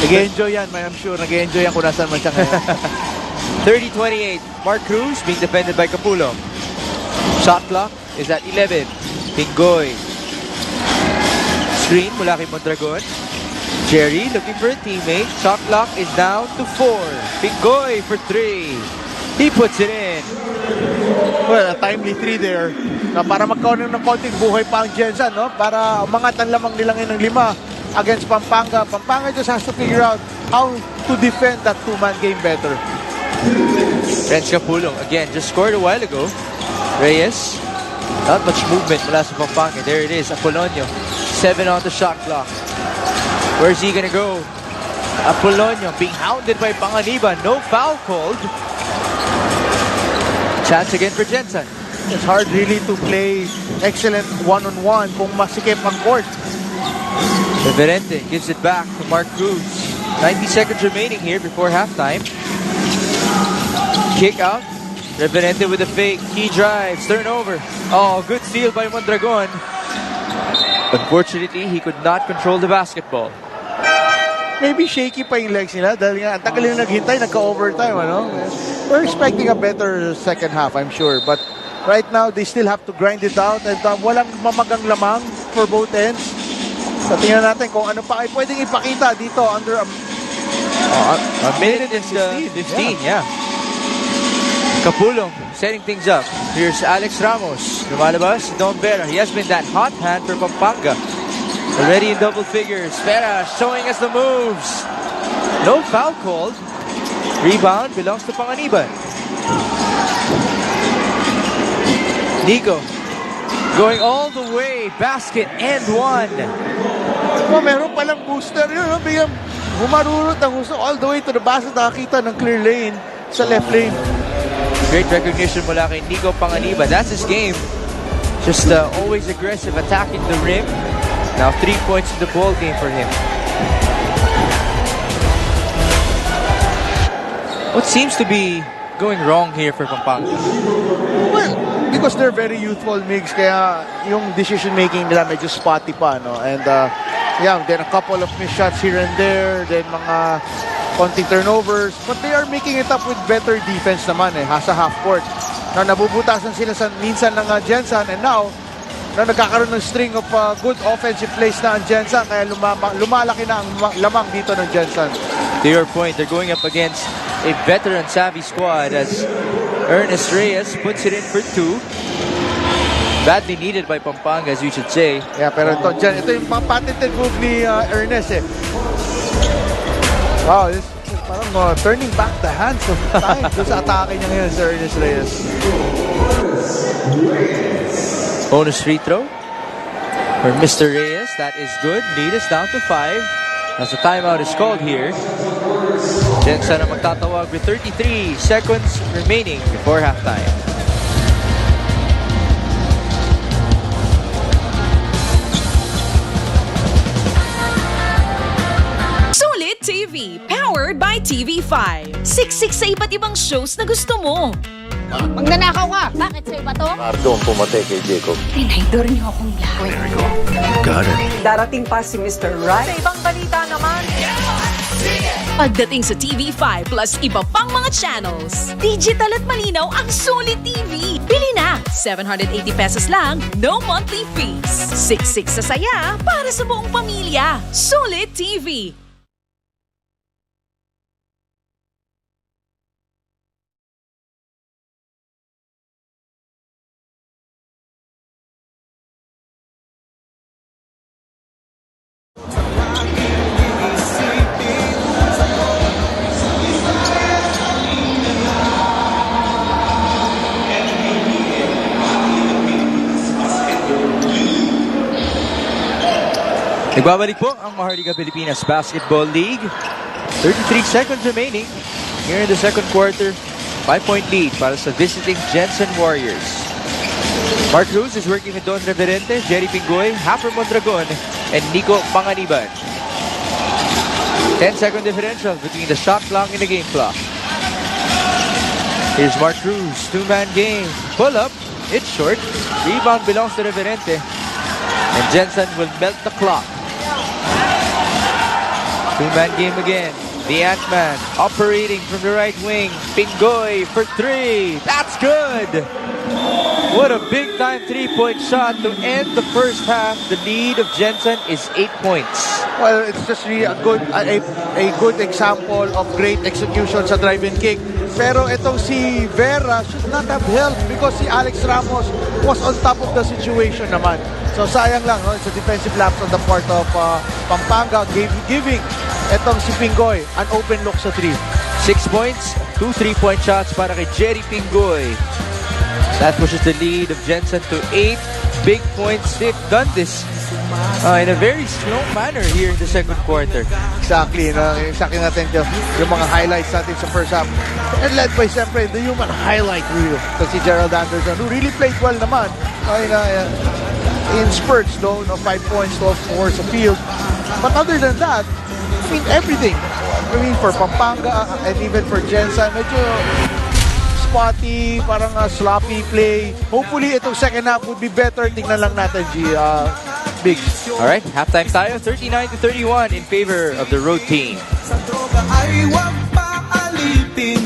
Nag-enjoy yan, I'm sure. Nag-enjoy yan kung nasan man siya ngayon. 30-28. Mark Cruz being defended by Capulong. Shot clock is at 11. Pingoy. Screen mula kay Mondragon. Jerry looking for a teammate. Shot clock is down to 4. Pingoy for 3. He puts it in. Well, a timely 3 there. Na para magkaroon ng konting buhay pa ang Gensan, no? Para umangat ang lamang nilang ng 5 against Pampanga. Pampanga just has to figure out how to defend that two-man game better. Renz Capulong again just scored a while ago. Reyes. Not much movement mula sa Pampanga. There it is. Apolonio. 7 on the shot clock. Where's he gonna go? Apolonio being hounded by Panganiban. No foul called. Chance again for Gensan. It's hard really to play excellent one-on-one kung masikip ang court. Reverente gives it back to Mark Cruz. 90 seconds remaining here before halftime. Kick out. Reverente with a fake. He drives. Turnover. Oh, good steal by Mondragon. Unfortunately, he could not control the basketball. Maybe shaky pa yung legs nila dahil nga ang tagal nila naghintay, nagka-overtime, ano? We're expecting a better second half, I'm sure. But right now, they still have to grind it out and walang mamagang lamang for both ends. So tingnan natin kung ano pa ay pwedeng ipakita dito under A minute and 15, yeah. Capulong setting things up. Here's Alex Ramos. Lumalabas, Don Vera. He has been that hot hand for Pampanga. Already in double figures. Vera showing us the moves. No foul called. Rebound belongs to Panganiban. Nico going all the way. Basket and 1. Oh, meron palang booster yun. No? Bigyan humarurot ang gusto all the way to the basket. Nakakita ng clear lane sa left lane. Great recognition mula kay Nico Panganiban. That's his game. Just always aggressive, attacking the rim. Now 3 points in the ball game for him. What seems to be going wrong here for Pampanga? Well, because they're very youthful, Migs, kaya yung decision-making nila medyo spotty pa, no? And, yeah, then a couple of missed shots here and there, then mga konting turnovers, but they are making it up with better defense naman, sa half court. Na nabubutasan sila minsan ng Gensan, and now, na nagkakaroon ng string of good offensive plays na ang Gensan, kaya lumalaki na ang lamang dito ng Gensan. To your point, they're going up against a veteran savvy squad as Ernest Reyes puts it in for 2. Badly needed by Pampanga, as you should say. Yeah, pero ito yung patented move ni Ernest, eh. Wow, this is parang turning back the hands of time doon sa atake niya ngayon sa Ernest Reyes. Bonus free throw for Mr. Reyes. That is good. Lead is down to 5 as the timeout is called here. Gensan ang magtatawag with 33 seconds remaining before halftime. Sulit TV, powered by TV5. Siksik sa iba't ibang shows na gusto mo. Magnanakaw ka! Bakit sa'yo ba to? Ardo ang pumatay kay Jacob. Pinaydor niyo akong lahat. Got it. Darating pa si Mr. Right. Sa ibang balita naman, Pagdating sa TV5 plus iba pang mga channels, digital at malinaw ang Sulit TV. Bili na! 780 pesos lang, no monthly fees. Siksik sa saya para sa buong pamilya. Sulit TV. Nagbabalik po ang Maharlika Pilipinas Basketball League. 33 seconds remaining here in the second quarter. 5-point lead para sa visiting Gensan Warriors. Mark Cruz is working with Don Reverente, Jerry Pingoy, Haffer Mondragon, and Nico Panganiban. 10-second differential between the shot clock and the game clock. Here's Mark Cruz, two-man game. Pull up, it's short. Rebound belongs to Reverente. And Gensan will melt the clock. Two-man game again. The Ant-Man operating from the right wing. Pingoy for three. That's good. What a big-time three-point shot to end the first half. The lead of Gensan is 8 points. Well, it's just really a good example of great execution sa drive-in kick. Pero itong si Vera should not have helped because si Alex Ramos was on top of the situation naman. So sayang lang, no? It's a defensive lapse on the part of Pampanga, giving itong si Pingoy an open look sa 3. 6 points, 2 3-point shots para kay Jerry Pingoy. That pushes the lead of Gensan to 8 big points. They've done this in a very slow manner here in the second quarter. Exactly, no? Exactly natin yung mga highlights natin sa first half. And led by siyempre the human highlight reel. Kasi Gerald Anderson, who really played well naman in spurts, though, 5 points, 12 sa field. But other than that, I mean, everything. I mean, for Pampanga and even for Gensan, medyo spotty, parang sloppy play. Hopefully, itong second half would be better. Tingnan lang natin, Biggs. All right, halftime tayo, 39-31 in favor of the road team. Sa droga ay huwag paalitin.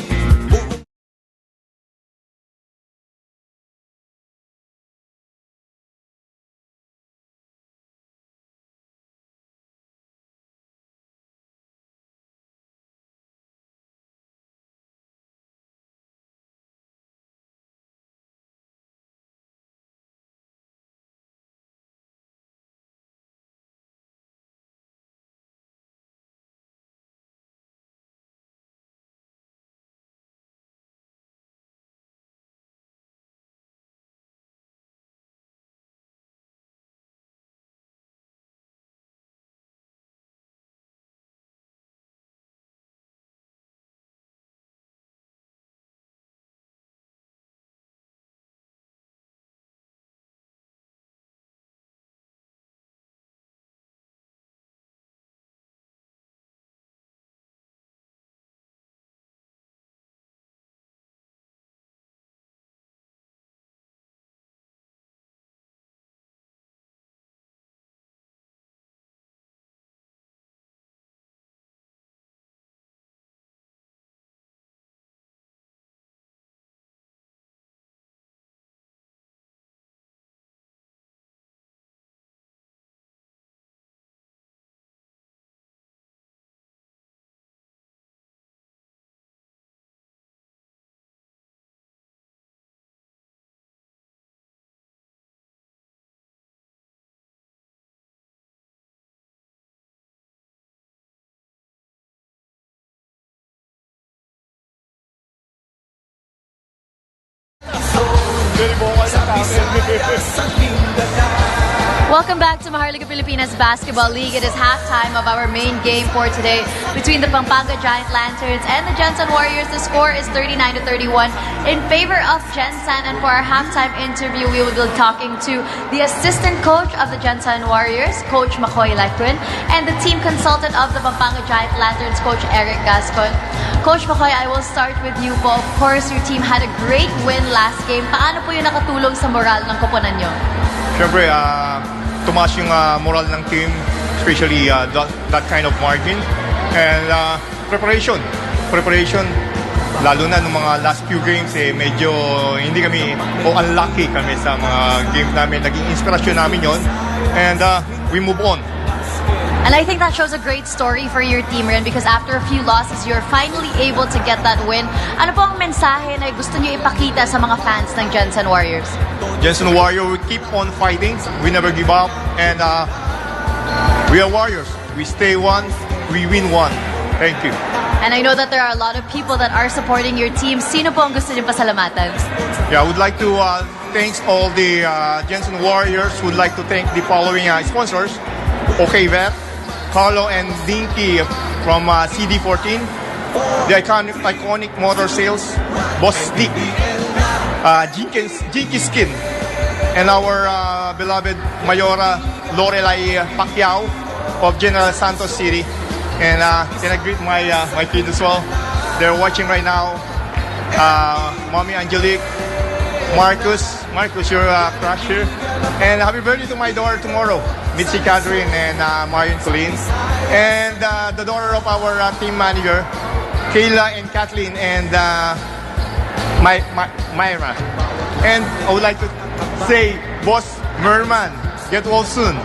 Welcome back to Maharlika Pilipinas Basketball League. It is halftime of our main game for today between the Pampanga Giant Lanterns and the Gensan Warriors. The score is 39-31 in favor of Gensan. And for our halftime interview, we will be talking to the assistant coach of the Gensan Warriors, Coach Makoy Lectwin, and the team consultant of the Pampanga Giant Lanterns, Coach Eric Gascon. Coach Makoy, I will start with you po. Of course, your team had a great win last game. Paano po yung nakatulong sa moral ng koponan nyo? Siyempre, tumaas yung moral ng team, especially that kind of margin. And preparation, lalo na nung mga last few games, medyo hindi kami, unlucky kami sa mga games namin. Naging inspirasyon namin yon. And we move on. And I think that shows a great story for your team, Ren, because after a few losses, you're finally able to get that win. Ano po ang mensahe na gusto niyo ipakita sa mga fans ng Gensan Warriors? Gensan Warrior, we keep on fighting. We never give up. And we are Warriors. We stay one. We win one. Thank you. And I know that there are a lot of people that are supporting your team. Sino po ang gusto niyo pasalamatan? Yeah, I would like to thank all the Gensan Warriors. Would like to thank the following sponsors. Okay Vet, Carlo and Dinky from CD14, the iconic motor sales, Boss Stick, Jinky Skin, and our beloved Mayora Lorelai Pacquiao of General Santos City. And can I greet my kids as well? They're watching right now. Mommy Angelique, Marcus, your crush here. And happy birthday to my daughter tomorrow, Mitzi Catherine and Marion Colleen. And the daughter of our team manager, Kayla and Kathleen and Myra. And I would like to say, Boss Merman, get well soon.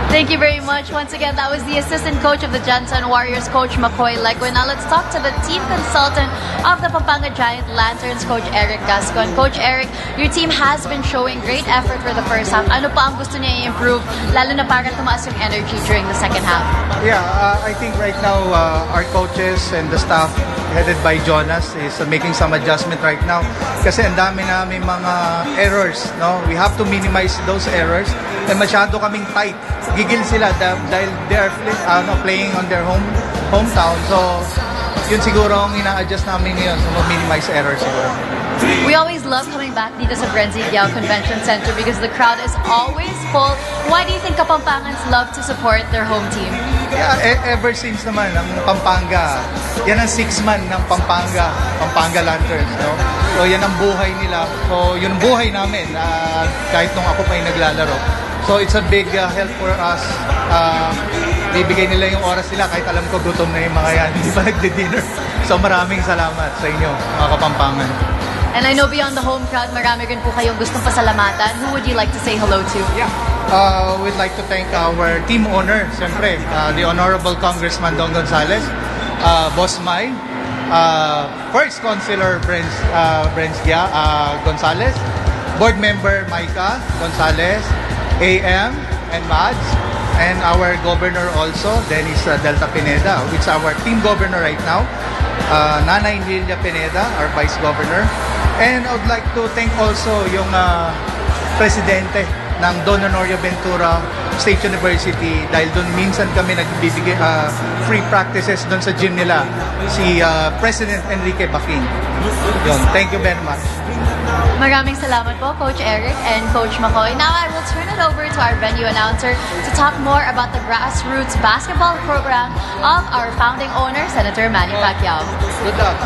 Thank you very much. Once again, that was the assistant coach of the Gensan Warriors, Coach McCoy Legwin. Now let's talk to the team consultant of the Pampanga Giant Lanterns, Coach Eric Gascon. Coach Eric, your team has been showing great effort for the first half. Ano pa ang gusto niya i-improve, lalo na para tumaas yung energy during the second half? Yeah, I think right now our coaches and the staff headed by Jonas is making some adjustment right now kasi ang dami namin mga errors, no? We have to minimize those errors and masyado kaming tight. Gigil sila dahil they are playing on their hometown. So, yun siguro ang ina-adjust namin ngayon, so minimize errors siguro. We always love coming back dito sa Brenzigiao Convention Center because the crowd is always full. Why do you think Kapampangans love to support their home team? Yeah, ever since naman ang Pampanga, yan ang 6-man ng Pampanga Lanterns, no? So yan ang buhay nila. So yun ang buhay namin kahit nung ako pa yung naglalaro. So it's a big help for us. Bibigay nila yung oras nila kahit alam ko gutom na yung mga yan. Hindi pa nagdi-dinner. So maraming salamat sa inyo, mga Kapampangan. And I know beyond the home crowd, marami rin po kayong gustong pasalamatan. Who would you like to say hello to? Yeah. We'd like to thank our team owner, siyempre, the Honorable Congressman Don Gonzales, Boss Mai, First Councilor Brens Gonzales, Board Member Micah Gonzales, AM and Mads, and our Governor also, Dennis Delta Pineda, which is our team governor right now, Nanay Lilia Pineda, our Vice Governor. And I would like to thank also yung Presidente ng Don Honorio Ventura State University dahil doon minsan kami nagbibigay free practices doon sa gym nila, si President Enrique Bacin. Yun, thank you very much. Maraming salamat po, Coach Eric and Coach McCoy. Now I will turn it over to our venue announcer to talk more about the grassroots basketball program of our founding owner, Senator Manny Pacquiao. Good luck.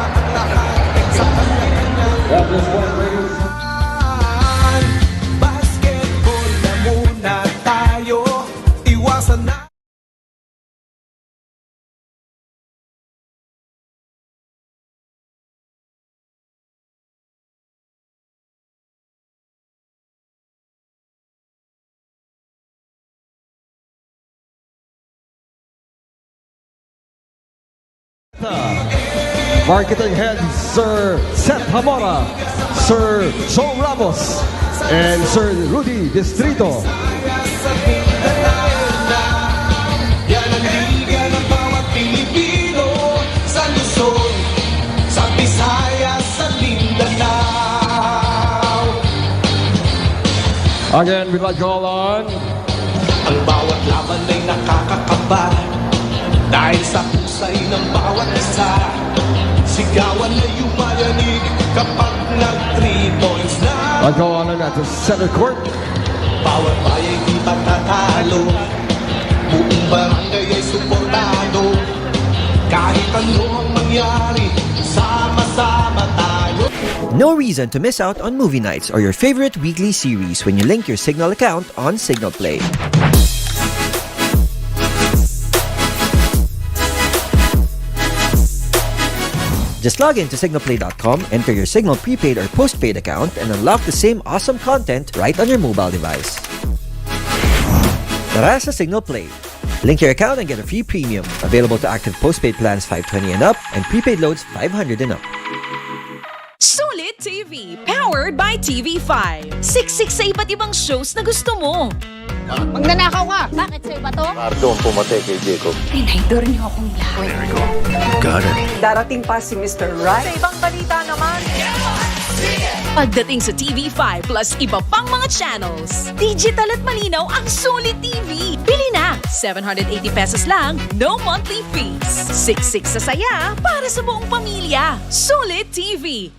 Basketball na muna tayo. Iwasan na. Marketing Head Sir Seth Hamora, Sir Joe Ramos, and Sir Rudy Distrito. Yan ang liga ng bawat Pilipino sa Luzon, sa Visayas, sa Mindanao. Again, we'd like to call on Ang bawat laban ay nakakakaba dahil sa husay ng bawat isa. Sigawan na yumayanig kapag nag 3 points na. I'd go on at the center court. Bawat bayay di matatalo, buong barangay ay suportado. Kahit ano ang mangyari, sama-sama tayo. No reason to miss out on movie nights or your favorite weekly series when you link your Signal account on Signal Play. Just log in to signalplay.com, enter your Signal prepaid or postpaid account, and unlock the same awesome content right on your mobile device. Tara sa Signal Play. Link your account and get a free premium. Available to active postpaid plans 520 and up and prepaid loads 500 and up. Sulit TV, powered by TV5. Siksik sa iba't ibang shows na gusto mo. Magnanakaw ka! Bakit sa'yo ba to? Marco ang pumatay kay Jacob. Tinaydor niyo akong lahat. Got it. Darating pa si Mr. Right. Sa ibang balita naman. Pagdating sa TV5 plus iba pang mga channels, digital at malinaw ang Sulit TV. Bili na! 780 pesos lang, no monthly fees. Siksik sa saya para sa buong pamilya. Sulit TV.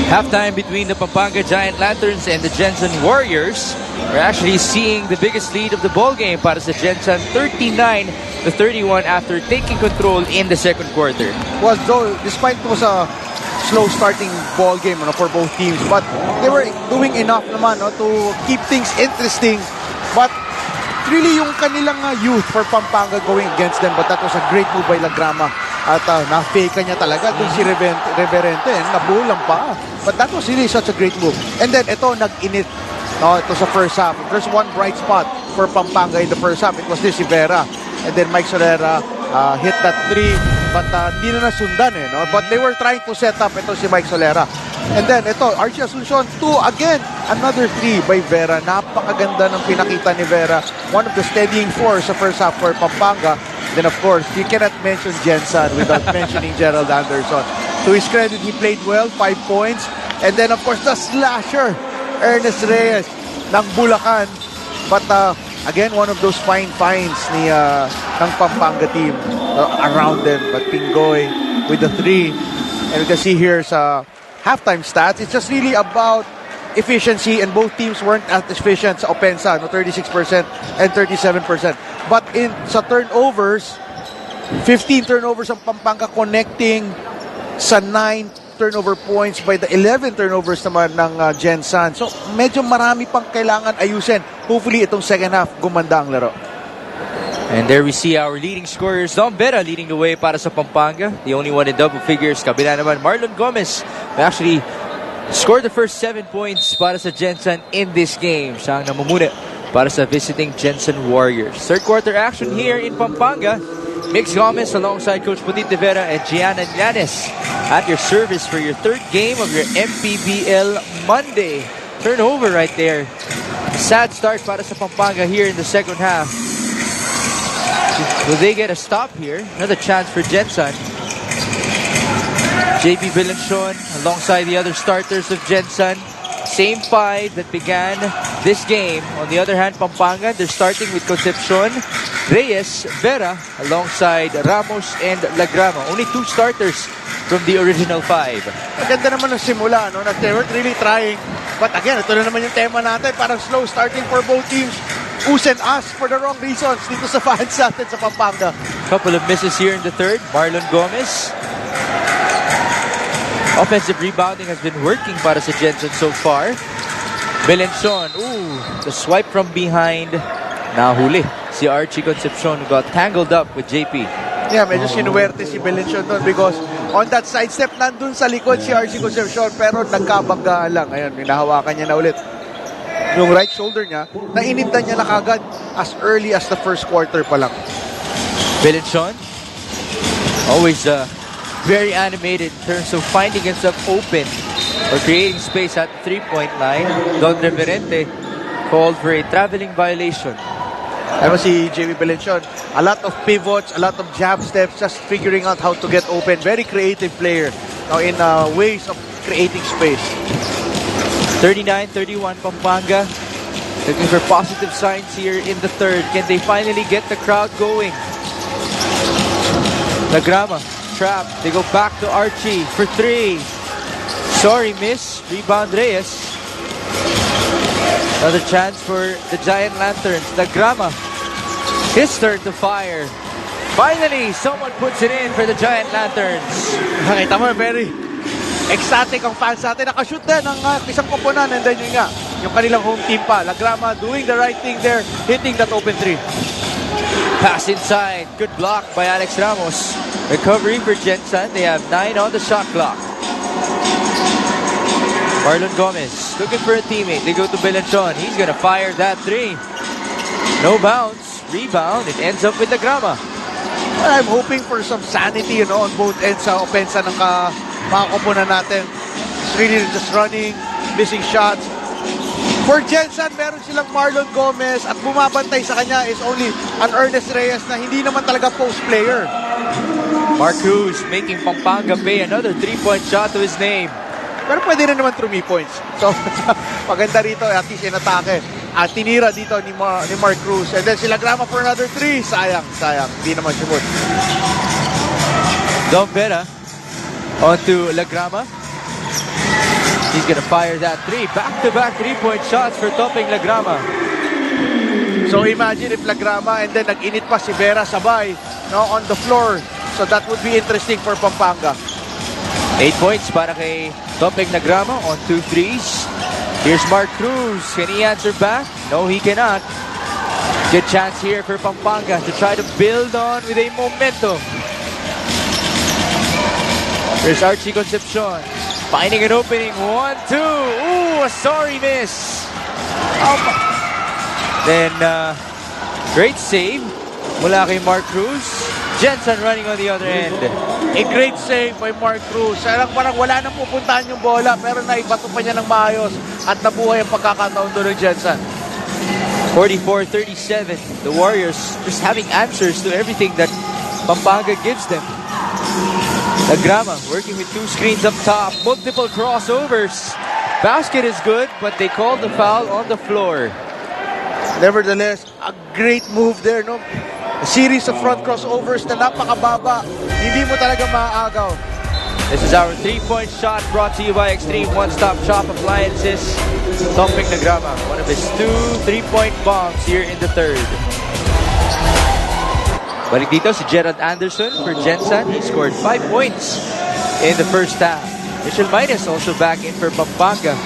Halftime between the Pampanga Giant Lanterns and the Gensan Warriors. We're actually seeing the biggest lead of the ball game para sa Gensan, 39-31 after taking control in the second quarter. Was though, despite it was a slow starting ball game for both teams, but they were doing enough naman to keep things interesting. But really yung kanilang youth for Pampanga going against them, but that was a great move by Lagrama. At na-fake niya talaga dun si Reverente, nabulang pa. But that was really such a great move. And then ito, nag-init. No, ito sa first half. There's one bright spot for Pampanga in the first half. It was this si Vera. And then Mike Solera hit that three, but hindi na nasundan no? But they were trying to set up ito si Mike Solera. And then ito, Archie Asuncion, again, another three by Vera. Napakaganda ng pinakita ni Vera. One of the steadying force sa first half for Pampanga. Then of course, you cannot mention Gensan without mentioning Gerald Anderson. To his credit, he played well, 5 points. And then of course, the slasher, Ernest Reyes ng Bulacan. But again, one of those fine finds ng Pampanga team around them. But Pingoy with the three. And we can see here sa halftime stats, it's just really about efficiency, and both teams weren't as efficient sa opensa, 36% and 37%. But sa turnovers, 15 turnovers ang Pampanga, connecting sa 9 turnover points by the 11 turnovers naman ng Gensan. So medyo marami pang kailangan ayusin. Hopefully itong second half gumanda ang laro. And there we see our leading scorers. Dom Vera leading the way para sa Pampanga. The only one in double figures. Kabila naman, Marlon Gomez, who actually scored the first 7 points para sa Gensan in this game. Siya ang namumuna para sa visiting Gensan Warriors. Third quarter action here in Pampanga. Mix Gomez alongside Coach Putit de Vera and Gianna Llanes at your service for your third game of your Mpbl Monday. Turnover right there. Sad start para sa Pampanga here in the second half. Will they get a stop here? Another chance for Gensan. JP Villancion alongside the other starters of Gensan. Same five that began this game. On the other hand, Pampanga, they're starting with Concepcion, Reyes, Vera, alongside Ramos and Lagrama. Only 2 starters from the original 5. Maganda naman ang simula, no? They weren't really trying. But again, ito na naman yung tema natin. Parang slow starting for both teams. Us and us for the wrong reasons dito sa fans natin sa Pampanga. Couple of misses here in the third. Marlon Gomez. Offensive rebounding has been working para sa Gensan so far. Belenson, the swipe from behind. Nahuli si Archie Concepcion, who got tangled up with JP. Yeah, medyo sinuwerte si Belenson doon because on that sidestep, nandun sa likod si Archie Concepcion, pero nagkabanggaan lang. Ayun, hinahawakan niya na ulit yung right shoulder niya. Nainintan niya na kagad as early as the first quarter pa lang. Belenson, always very animated in terms of finding himself open or creating space at the three-point line. Don Reverente called for a traveling violation. That was si JB Belenson. A lot of pivots, a lot of jab steps, just figuring out how to get open. Very creative player in ways of creating space. 39-31 Pampanga. Looking for positive signs here in the third. Can they finally get the crowd going? Lagrama, trap. They go back to Archie for 3. Sorry, miss. Rebound Reyes. Another chance for the Giant Lanterns. Lagrama. His turn to fire. Finally, someone puts it in for the Giant Lanterns. Nakita mo, very ecstatic ang fans natin. Nakashoot din ang isang koponan, and then yung kanilang home team pa. Lagrama doing the right thing there, hitting that open 3. Pass inside. Good block by Alex Ramos. Recovery for Gensan. They have 9 on the shot clock. Marlon Gomez looking for a teammate. They go to Belenson. He's going to fire that 3. No bounce. Rebound. It ends up with Lagrama. Well, I'm hoping for some sanity on both ends sa opensa ng mga koponan natin. It's really just running, missing shots. For Gensan, meron silang Marlon Gomez at bumabantay sa kanya is only an Ernest Reyes na hindi naman talaga post player. Mark Cruz making Pampanga pay another 3-point shot to his name. Pero pwede rin naman 3 points. So, maganda rito, at least inatake. At tinira dito ni Mark Cruz. And then sila Grama for another 3. Sayang. Hindi naman sumot. Dom Vera onto Lagrama. gonna fire that three. Back-to-back three-point shots for Topeng Lagrama. So imagine if Lagrama and then nag-init pa si Vera sabay, no, on the floor. So that would be interesting for Pampanga. 8 points para kay Topeng Lagrama on 2 threes. Here's Mark Cruz. Can he answer back? No, he cannot. Good chance here for Pampanga to try to build on with a momentum. There's Archie Concepcion. Finding an opening. 1-2. Ooh, a sorry miss. Then, great save mula kay Mark Cruz. Gensan running on the other end. A great save by Mark Cruz. Parang wala nang pupuntahan yung bola pero naibato pa niya ng maayos at nabuhay ang pagkakataon doon ng Gensan. 44-37. The Warriors just having answers to everything that Pampanga gives them. Lagrama working with 2 screens up top. Multiple crossovers. Basket is good, but they called the foul on the floor. Nevertheless, a great move there, no? A series of front crossovers na napakababa. Hindi mo talaga maaagaw. This is our 3-point shot brought to you by Extreme One-Stop Shop Appliances. Topeng Lagrama, one of his 2 3-point bombs here in the third. Balik dito si Gerald Anderson for Gensan. He scored 5 points in the first half. Mitchell Minas also back in for Pampanga.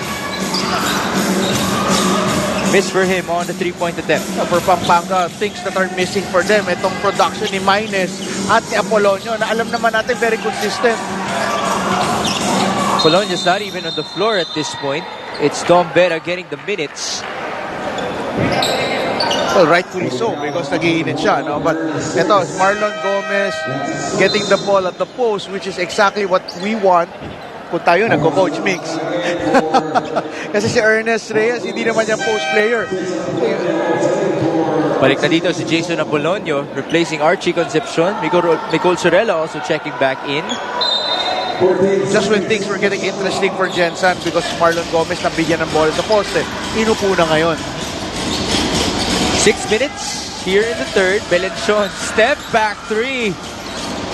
Miss for him on the 3-point attempt. For Pampanga, things that are missing for them, itong production ni Mines at ni Apolonio na alam naman natin very consistent. Apolonio's not even on the floor at this point. It's Dom Vera getting the minutes. Well, rightfully so because nag-iinit siya, no? But ito, Marlon Gomez getting the ball at the post, which is exactly what we want kung tayo nagko-coach Mix. Kasi si Ernest Reyes, hindi naman niya post player. Balik na dito si Jason Apolonio replacing Archie Concepcion. Nicole Sorella also checking back in. Just when things were getting interesting for Gensan because Marlon Gomez nabigyan ng bola sa poste. Inupo na ngayon. 6 minutes here in the third. Belenchon, step back 3.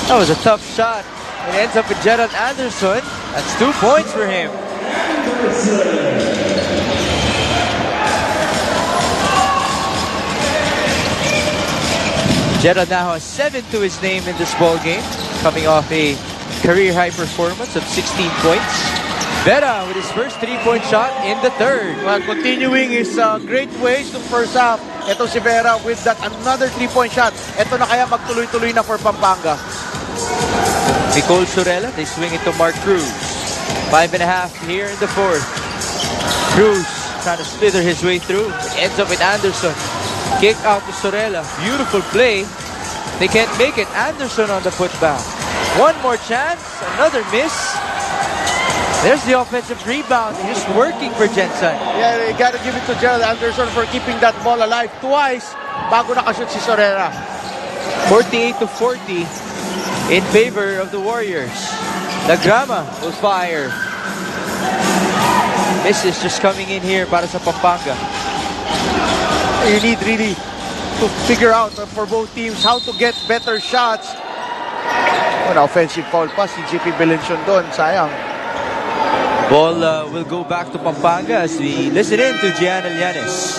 That was a tough shot. It ends up with Gerald Anderson. That's 2 points for him. Gerald now has 7 to his name in this ball game, coming off a career high performance of 16 points. Vera with his first 3-point shot in the third. Well, continuing his great ways to first half. Ito si Vera with that another 3-point shot. Ito na kaya magtuloy-tuloy na for Pampanga. Nicole Sorella, they swing it to Mark Cruz. 5.5 here in the fourth. Cruz trying to slither his way through. It ends up with Anderson. Kick out to Sorella. Beautiful play. They can't make it. Anderson on the putback. One more chance. Another miss. There's the offensive rebound. Just working for Gensan. Yeah, you gotta give it to Gerald Anderson for keeping that ball alive twice bago nakashoot si Sorella. 48-40 in favor of the Warriors. Lagrama will fire. This is just coming in here para sa Pampanga. You need really to figure out for both teams how to get better shots. An offensive foul pa si JP Belenchon doon. Sayang. Ball will go back to Pampanga as we listen in to Gianna Llanes.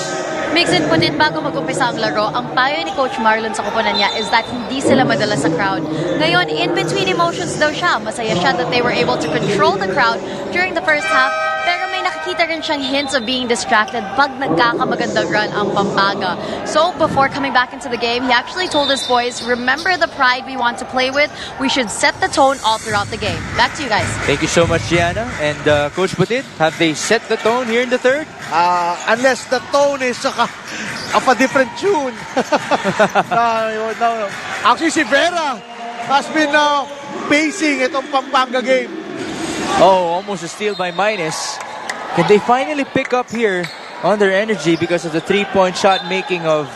Mix and put it bago mag-umpisa ang laro, ang payo ni Coach Marlon sa koponan niya is that hindi sila madala sa crowd. Ngayon, in between emotions daw siya. Masaya siya that they were able to control the crowd during the first half. Pero may nakikita rin siyang hints of being distracted pag nagkakamagandang run ang Pampanga. So, before coming back into the game, he actually told his boys, remember the pride we want to play with. We should set the tone all throughout the game. Back to you guys. Thank you so much, Gianna. And Coach Batid, have they set the tone here in the third? Unless the tone is of a different tune. No. Actually, si Vera has been pacing itong Pampanga game. Oh, almost a steal by Minus. Can they finally pick up here on their energy because of the 3-point shot making of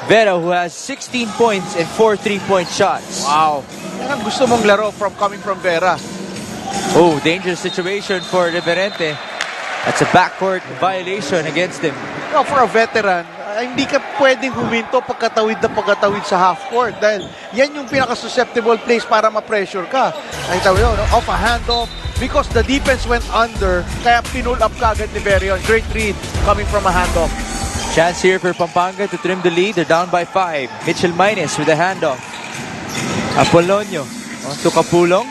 Vera, who has 16 points and 4 3-point shots? Wow. Yan ang gusto mong laro coming from Vera. Oh, dangerous situation for Reverente. That's a backcourt violation against him. No, for a veteran, hindi ka pwedeng huminto pagkatawid na pagkatawid sa half court dahil yan yung pinaka-susceptible place para ma-pressure ka. Nakita mo yun, off a handoff, because the defense went under, kaya pinull up kagad ni Vera yun. Great read coming from a handoff. Chance here for Pampanga to trim the lead. They're down by 5. Mitchell Minus with a handoff. Apolonio to Kapulong.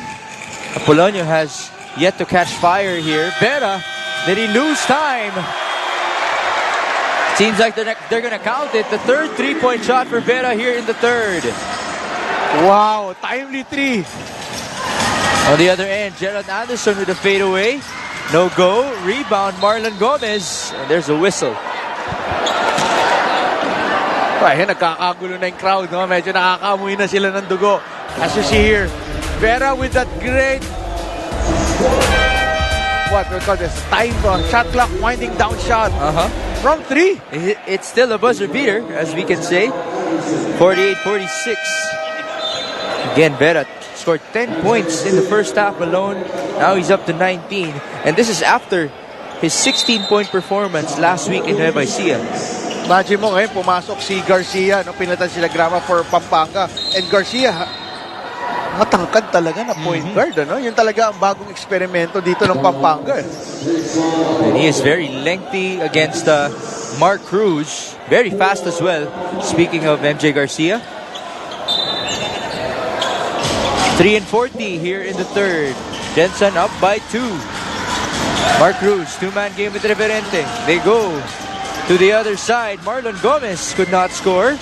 Apolonio has yet to catch fire here. Vera, did he lose time? Seems like they're going to count it. The third three-point shot for Vera here in the third. Wow, timely three. On the other end, Gerald Anderson with a fadeaway. No go. Rebound, Marlon Gomez. And there's a whistle. Ay, nagkakagulo na yung crowd, no? Medyo nakakamuhi na sila ng dugo. As you see here, Vera with that great, what we call this, time shot clock winding down shot. From 3. It's still a buzzer beater, as we can say. 48-46. Again, Vera scored 10 points in the first half alone. Now he's up to 19. And this is after his 16-point performance last week in Nueva Ecija. Imagine mo ngayon, pumasok si Garcia, no? Pinatan sila Grama for Pampanga. And Garcia, matangkad talaga na point guard, ano? Yun talaga ang bagong eksperimento dito ng Pampanga. And he is very lengthy against Mark Cruz. Very fast as well. Speaking of MJ Garcia. 3-40 here in the third. Gensan up by 2. Mark Cruz, two-man game with Reverente. They go to the other side. Marlon Gomez could not score.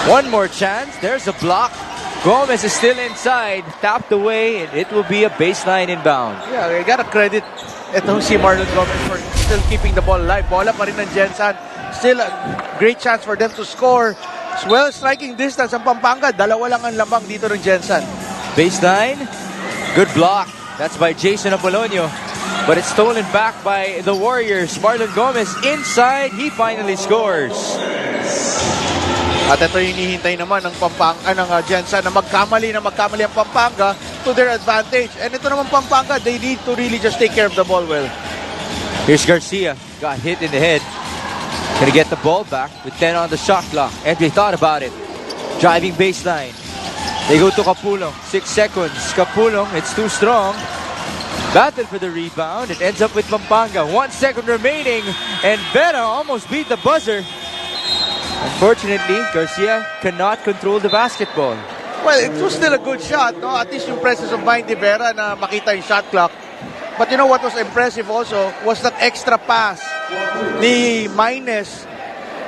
One more chance. There's a block. Gomez is still inside. Tapped away, and it will be a baseline inbound. Yeah, I gotta credit itong si Marlon Gomez for still keeping the ball alive. Bola pa rin ng Gensan. Still a great chance for them to score. As well, striking distance ang Pampanga. Dalawa lang ang lamang dito ng Gensan. Baseline. Good block. That's by Jason Apolonio. But it's stolen back by the Warriors. Marlon Gomez inside. He finally scores. At ito yung hinihintay naman ng Pampanga, ng Gensan na magkamali ang Pampanga to their advantage. And ito naman Pampanga, they need to really just take care of the ball well. Here's Garcia. Got hit in the head. Gonna get the ball back with 10 on the shot clock. And they thought about it. Driving baseline. They go to Kapulong. 6 seconds. Kapulong, it's too strong. Battle for the rebound. It ends up with Pampanga. 1 second remaining. And Vera almost beat the buzzer. Unfortunately, Garcia cannot control the basketball. Well, it was still a good shot, no? At least yung presence of mind ni Vera na makita yung shot clock. But you know what was impressive also was that extra pass ni Minus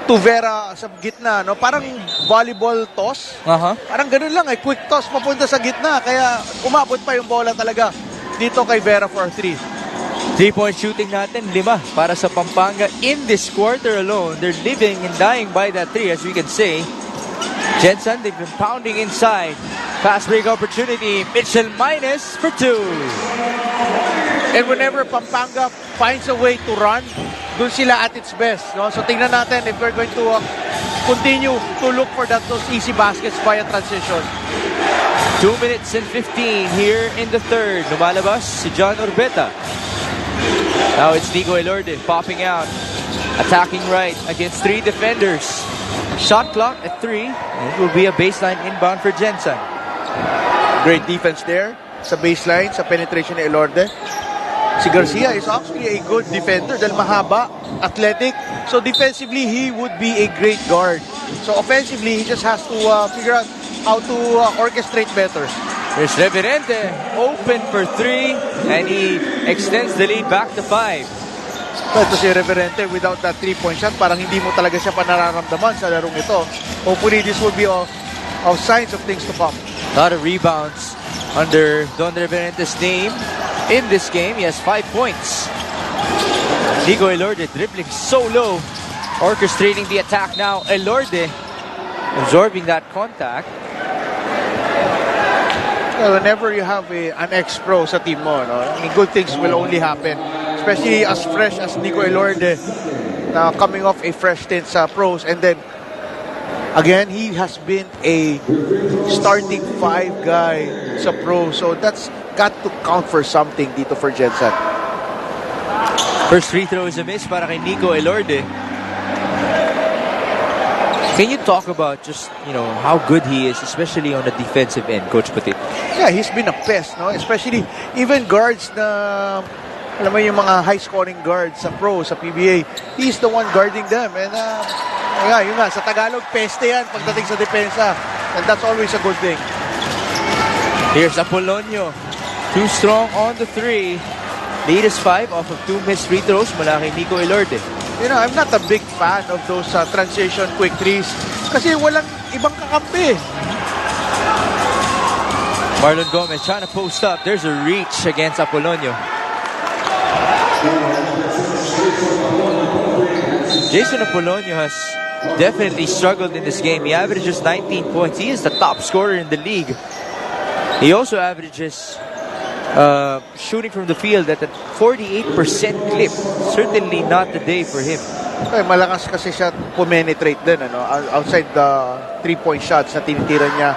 to Vera sa gitna, no? Parang volleyball toss. Parang ganun lang, quick toss papunta sa gitna. Kaya umabot pa yung bola talaga dito kay Vera for 3. 3-point shooting natin, 5 para sa Pampanga in this quarter alone. They're living and dying by that 3, as we can say. Gensan, they've been pounding inside. Fast break opportunity. Mitchell Minus for 2. And whenever Pampanga finds a way to run, dun sila at its best, no? So tingnan natin if we're going to continue to look for those easy baskets via transition. 2 minutes and 15 here in the third. Lumalabas si John Urbeta. Now it's Nico Elorde popping out. Attacking right against 3 defenders. Shot clock at 3. And it will be a baseline inbound for Gensan. Great defense there sa baseline, sa penetration ni Elorde. Si Garcia is actually a good defender dahil mahaba, athletic. So defensively, he would be a great guard. So offensively, he just has to figure out how to orchestrate better. There's Reverente, open for 3, and he extends the lead back to 5. Ito si Reverente, without that 3-point shot, parang hindi mo talaga siya panararamdaman sa larong ito. Hopefully, this will be of signs of things to come. A lot of rebounds under Don Reverente's name. In this game, he has 5 points. Nico Elorde dribbling so low, orchestrating the attack now. Elorde absorbing that contact. Well, whenever you have an ex-pro sa team mo, no, good things will only happen. Especially as fresh as Nico Elorde, coming off a fresh stint sa pros. And then, again, he has been a starting 5 guy sa pro. So that's got to count for something dito for Gensan. First free throw is a miss para kay Nico Elorde. Can you talk about just, how good he is, especially on the defensive end, Coach Petit? Yeah, he's been a pest, no? Especially even guards na, alam mo yung mga high-scoring guards sa pro, sa PBA, he's the one guarding them. And yun nga, sa Tagalog, peste yan pagdating sa depensa. And that's always a good thing. Here's Apolonio. Too strong on the 3. Lead is 5 off of 2 missed free throws mula kay Nico Elorde. I'm not a big fan of those transition quick threes kasi walang ibang kakampi. Marlon Gomez trying to post up. There's a reach against Apolonio. Jason Apolonio has definitely struggled in this game. He averages 19 points. He is the top scorer in the league. He also averages shooting from the field at a 48% clip. Certainly not the day for him. Malakas kasi siya pumenetrate din, outside the 3-point shots na tinitira niya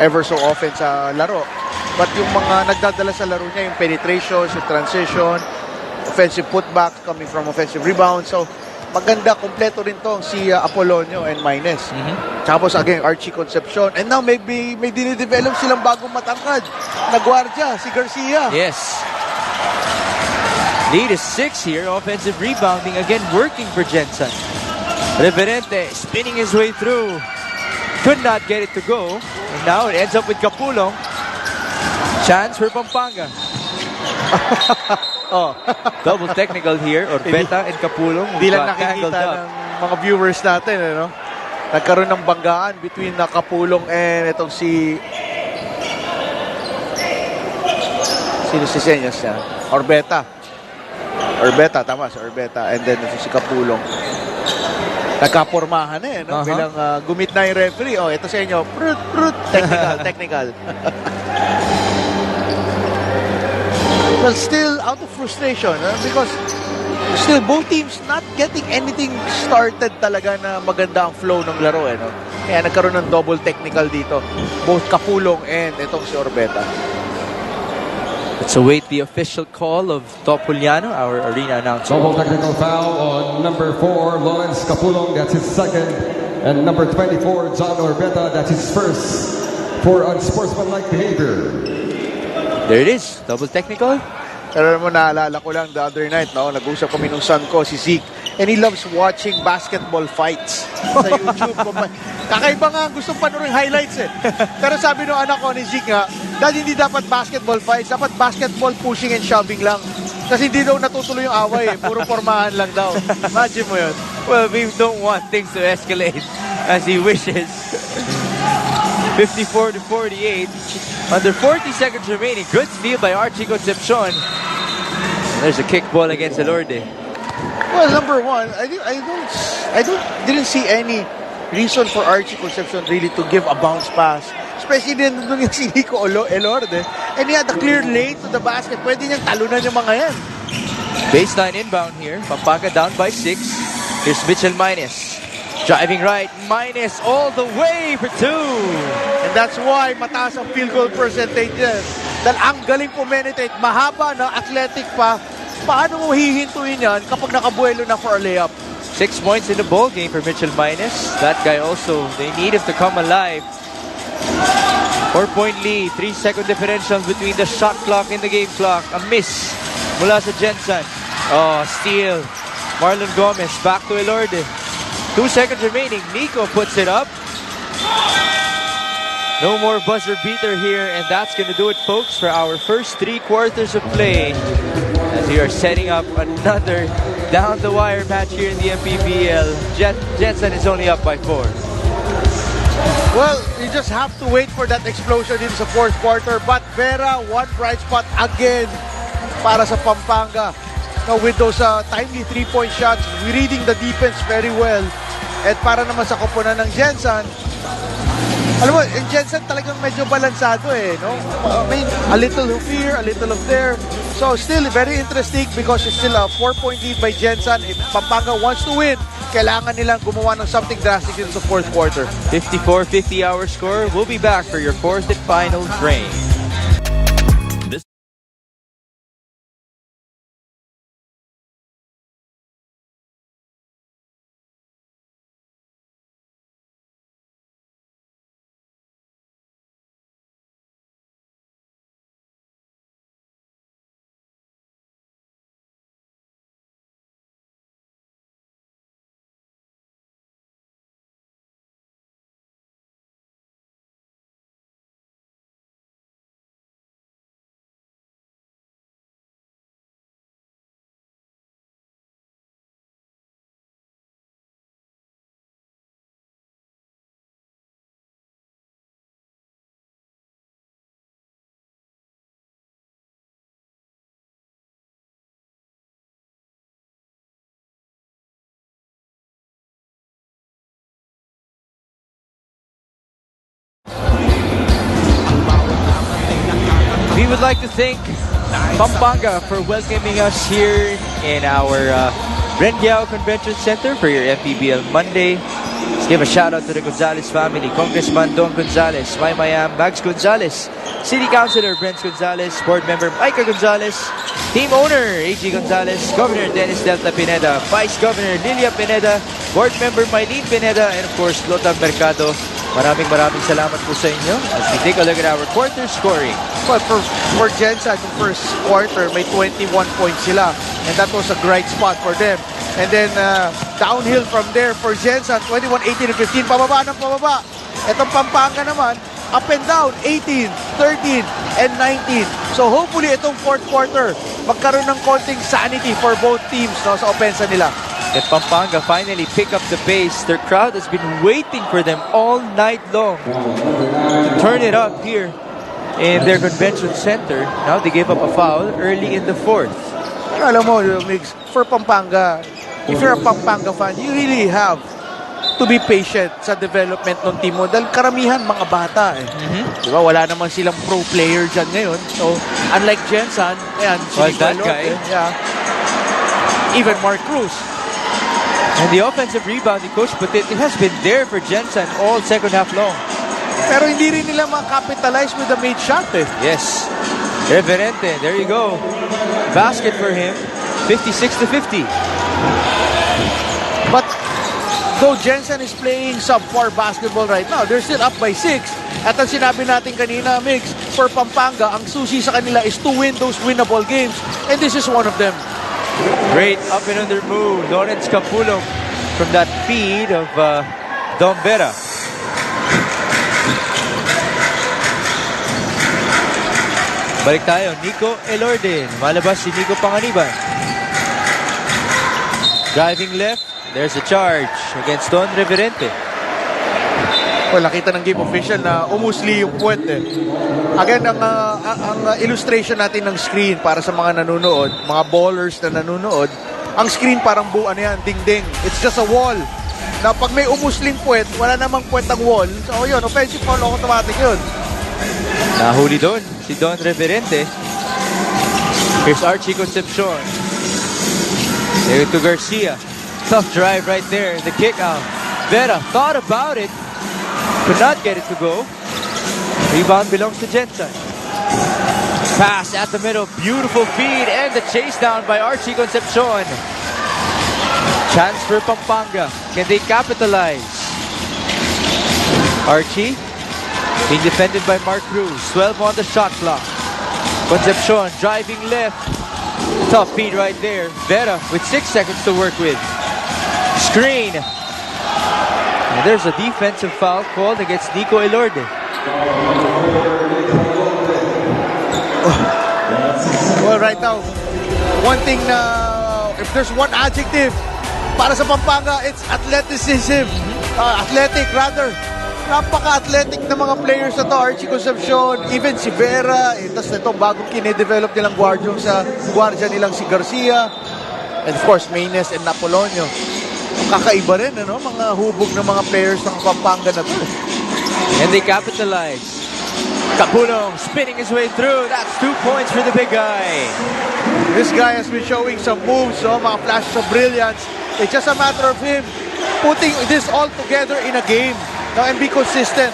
ever so often sa laro. But yung mga nagdadala sa laro niya, yung penetrations, yung transition, offensive putbacks coming from offensive rebounds. So, maganda, kompleto rin to si Apolonio and Maynes. Tapos again, Archie Concepcion. And now may dinidevelop silang bagong matangkad na gwardiya, si Garcia. Yes. Lead is 6 here. Offensive rebounding again working for Gensan. Reverente spinning his way through. Could not get it to go. And now it ends up with Capulong. Chance for Pampanga. Double technical here. Orbeta and Capulong. Hindi lang nakikita ng mga viewers natin, nagkaroon ng banggaan between Capulong and itong si senyas niya? Orbeta, tama, si Orbeta. And then si Capulong. Nagkapormahan bilang gumit na yung referee. Ito sa inyo. Technical. Well, still out of frustration because still both teams not getting anything started talaga na maganda ang flow ng laro. Kaya nagkaroon ng double technical dito. Both Capulong and itong si Orbeta. Let's await the official call of Topuliano, our arena announcer. Double technical foul on number 4, Lawrence Capulong. That's his second. And number 24, John Orbeta. That's his first for unsportsmanlike behavior. There it is. Double technical. Pero mo, naalala ko lang the other night, nag-usap kami nung son ko, si Zeke, and he loves watching basketball fights sa YouTube. Kakaiba nga, gusto panoorin highlights Pero sabi nung anak ko ni Zeke nga, dahil hindi dapat basketball fights, dapat basketball pushing and shoving lang. Kasi hindi daw natutuloy yung away puro formahan lang daw. Imagine mo yun. Well, we don't want things to escalate as he wishes. 54-48. Under 40 seconds remaining. Good steal by Archie Concepcion. There's a kick ball against Elorde. Well, number one, I didn't see any reason for Archie Concepcion really to give a bounce pass. Especially din doon yung si Nico Elorde. And he had a clear lane to the basket. Pwede niyang talunan yung mga yan. Baseline inbound here. Pampanga down by 6. Here's Mitchell Maynes. Driving right, Maynes all the way for 2. And that's why mataas ang field goal percentages. Dahil ang galing penetrate, mahaba na, athletic pa. Paano mo hihintuin yan kapag nakabuelo na for a layup? 6 points in the ball game for Mitchell Maynes. That guy also, they need him to come alive. 4-point lead, 3-second differential between the shot clock and the game clock. A miss mula sa Gensan. Steal. Marlon Gomez back to Elorde. 2 seconds remaining. Nico puts it up. No more buzzer beater here, and that's going to do it, folks, for our first 3 quarters of play. As we are setting up another down-the-wire match here in the Mpbl. Gensan is only up by 4. Well, you just have to wait for that explosion in the fourth quarter. But Vera, one bright spot again para sa Pampanga. With those timely 3-point shots, reading the defense very well. At para naman sa koponan ng Gensan, alam mo, in Gensan talagang medyo balansado I mean, a little of here, a little of there. So still very interesting because it's still a 4-point lead by Gensan. If Pampanga wants to win, kailangan nilang gumawa ng something drastic in the fourth quarter. 54-50 our score. We'll be back for your fourth and final frame. like to thank Pampanga for welcoming us here in our Rengiao Convention Center for your MPBL Monday. Let's give a shout out to the Gonzales family, Congressman Don Gonzales, Mayam Max Gonzales, City Councilor Brent Gonzales, Board Member Micah Gonzales, Team Owner AG Gonzales, Governor Dennis Delta Pineda, Vice Governor Lilia Pineda, Board Member Mylene Pineda, and of course Lothar Mercado. Maraming salamat po sa inyo as we take a look at our quarter scoring. Well, for Gensan, yung first quarter, may 21 points sila. And that was a great spot for them. And then, downhill from there for Gensan, 21, 18, and 15. Pababa ng pababa. Itong Pampanga naman, up and down, 18, 13, and 19. So hopefully, itong fourth quarter, magkaroon ng konting sanity for both teams sa opensa nila. And Pampanga finally pick up the pace. Their crowd has been waiting for them all night long to turn it up here in their convention center. Now they gave up a foul early in the fourth. Alam mo, Migs, for Pampanga, if you're a Pampanga fan, you really have to be patient sa development ng team mo. Dahil karamihan mga bata eh. Diba? Wala naman silang pro player dyan ngayon. So, unlike Gensan, ayan, Was that guy? Yeah. Even Mark Cruz. And the offensive rebounding coach, but it has been there for Gensan all second half long. Pero hindi rin nila makapitalize with the made shot eh. Yes. Reverente, there you go. Basket for him, 56-50. But though Gensan is playing subpar basketball right now, they're still up by 6. At ang sinabi natin kanina, Mix, for Pampanga, ang susi sa kanila is to win those winnable games. And this is one of them. Great up and under move. Lawrence Capulong from that feed of Dom Vera. Balik tayo. Nico Elorde. Malabas si Nico Panganiban. Driving left. There's a charge against Don Reverente. Well, nakita ng game official na umusli yung puwet eh. Again, ang illustration natin ng screen para sa mga nanonood, mga ballers na nanonood, ang screen parang buo yan, ding-ding. It's just a wall. Na pag may umusling puwet, wala namang puwet ang wall. So yun, offensive foul, automatic yun. Nahuli doon si Don Reverente. Here's Archie Concepcion. There to Garcia. Tough drive right there. The kick out. Vera thought about it. Could not get it to go. Rebound belongs to Gensan. Pass at the middle. Beautiful feed and the chase down by Archie Concepcion. Chance for Pampanga. Can they capitalize? Archie being defended by Mark Cruz. 12 on the shot clock. Concepcion driving left. Tough feed right there. Vera with 6 seconds to work with. Screen. And there's a defensive foul called against Nico Elorde. Well, right now, one thing na, if there's one adjective para sa Pampanga, it's athleticism. Athletic, rather. Napaka-athletic na mga players na to. Archie Concepcion, even si Vera. Tapos ito, bagong kine-develop nilang guardia nilang si Garcia. And of course, Maynes and Napolonio. Kakaiba rin, ano? Mga hubog ng mga players ng Pampanga na to. And they capitalize. Capulong spinning his way through. That's 2 points for the big guy. This guy has been showing some moves, no? Mga flashes of brilliance. It's just a matter of him putting this all together in a game, no? And be consistent.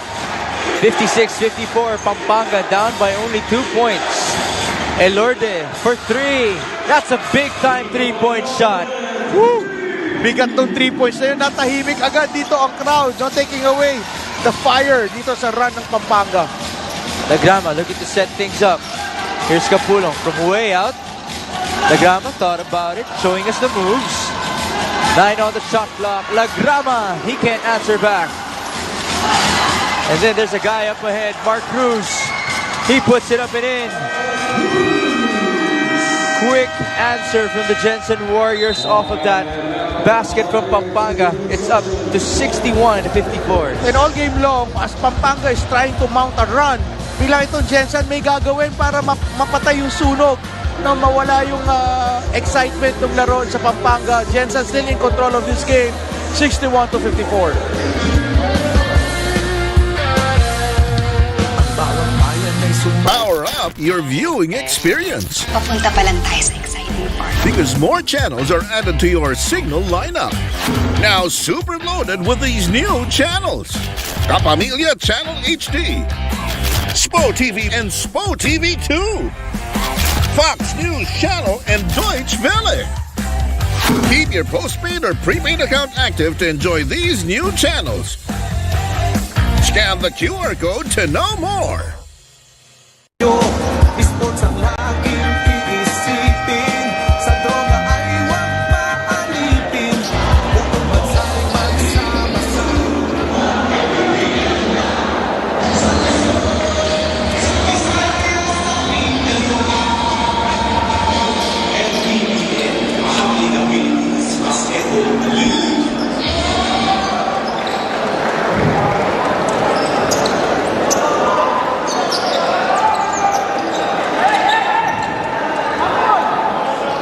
56-54, Pampanga down by only 2 points. Elorde for 3. That's a big-time 3-point shot. Woo! Bigat tong 3 points na yun. Natahimik agad dito ang crowd, no? Taking away the fire dito sa run ng Pampanga. Lagrama looking to set things up. Here's Capulong from way out. Lagrama thought about it, showing us the moves. 9 on the shot clock. Lagrama, he can't answer back. And then there's a guy up ahead, Mark Cruz. He puts it up and in. Quick answer from the Gensan Warriors off of that basket from Pampanga. It's up to 61-54. And all game long, as Pampanga is trying to mount a run, bilang itong Gensan may gagawin para mapatay yung sunog, na mawala yung excitement ng laro sa Pampanga. Gensan still in control of this game, 61-54. Ang bawat bayan ay Power up your viewing experience. Papunta pa lang tayo sa exciting part. Because more channels are added to your signal lineup. Now super loaded with these new channels. Kapamilya Channel HD, Spo TV and Spo TV 2, Fox News Channel and Deutsche Welle. Keep your postpaid or prepaid account active to enjoy these new channels. Scan the QR code to know more.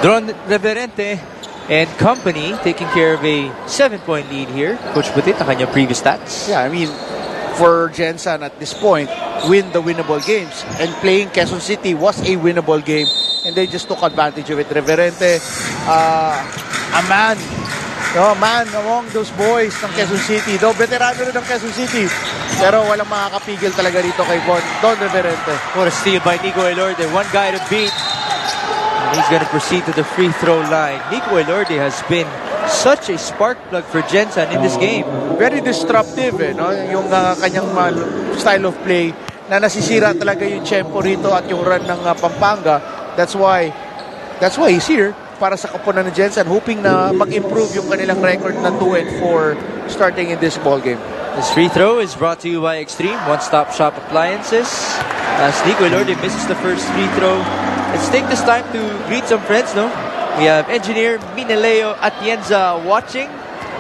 Don Reverente and company taking care of a 7-point lead here. Coach Butit, ang kanyang previous stats. Yeah, I mean, for Gensan at this point, win the winnable games. And playing Quezon City was a winnable game. And they just took advantage of it. Reverente, a man among those boys ng Quezon City. Though veterano rin ng Quezon City. Pero walang makakapigil talaga dito kay Don Reverente. What a steal by Nico Elorde. One guy to beat. And he's going to proceed to the free throw line. Nico Elorde has been such a spark plug for Gensan in this game. Very disruptive, no? Yung kanyang style of play na nasisira talaga yung tempo rito at yung run ng Pampanga. That's why he's here para sa kapunan ng Gensan, hoping na mag-improve yung kanilang record na 2-4 starting in this ball game. This free throw is brought to you by Extreme One-Stop Shop Appliances. As Nico Elorde misses the first free throw, let's take this time to greet some friends, no? We have engineer Mineleo Atienza watching.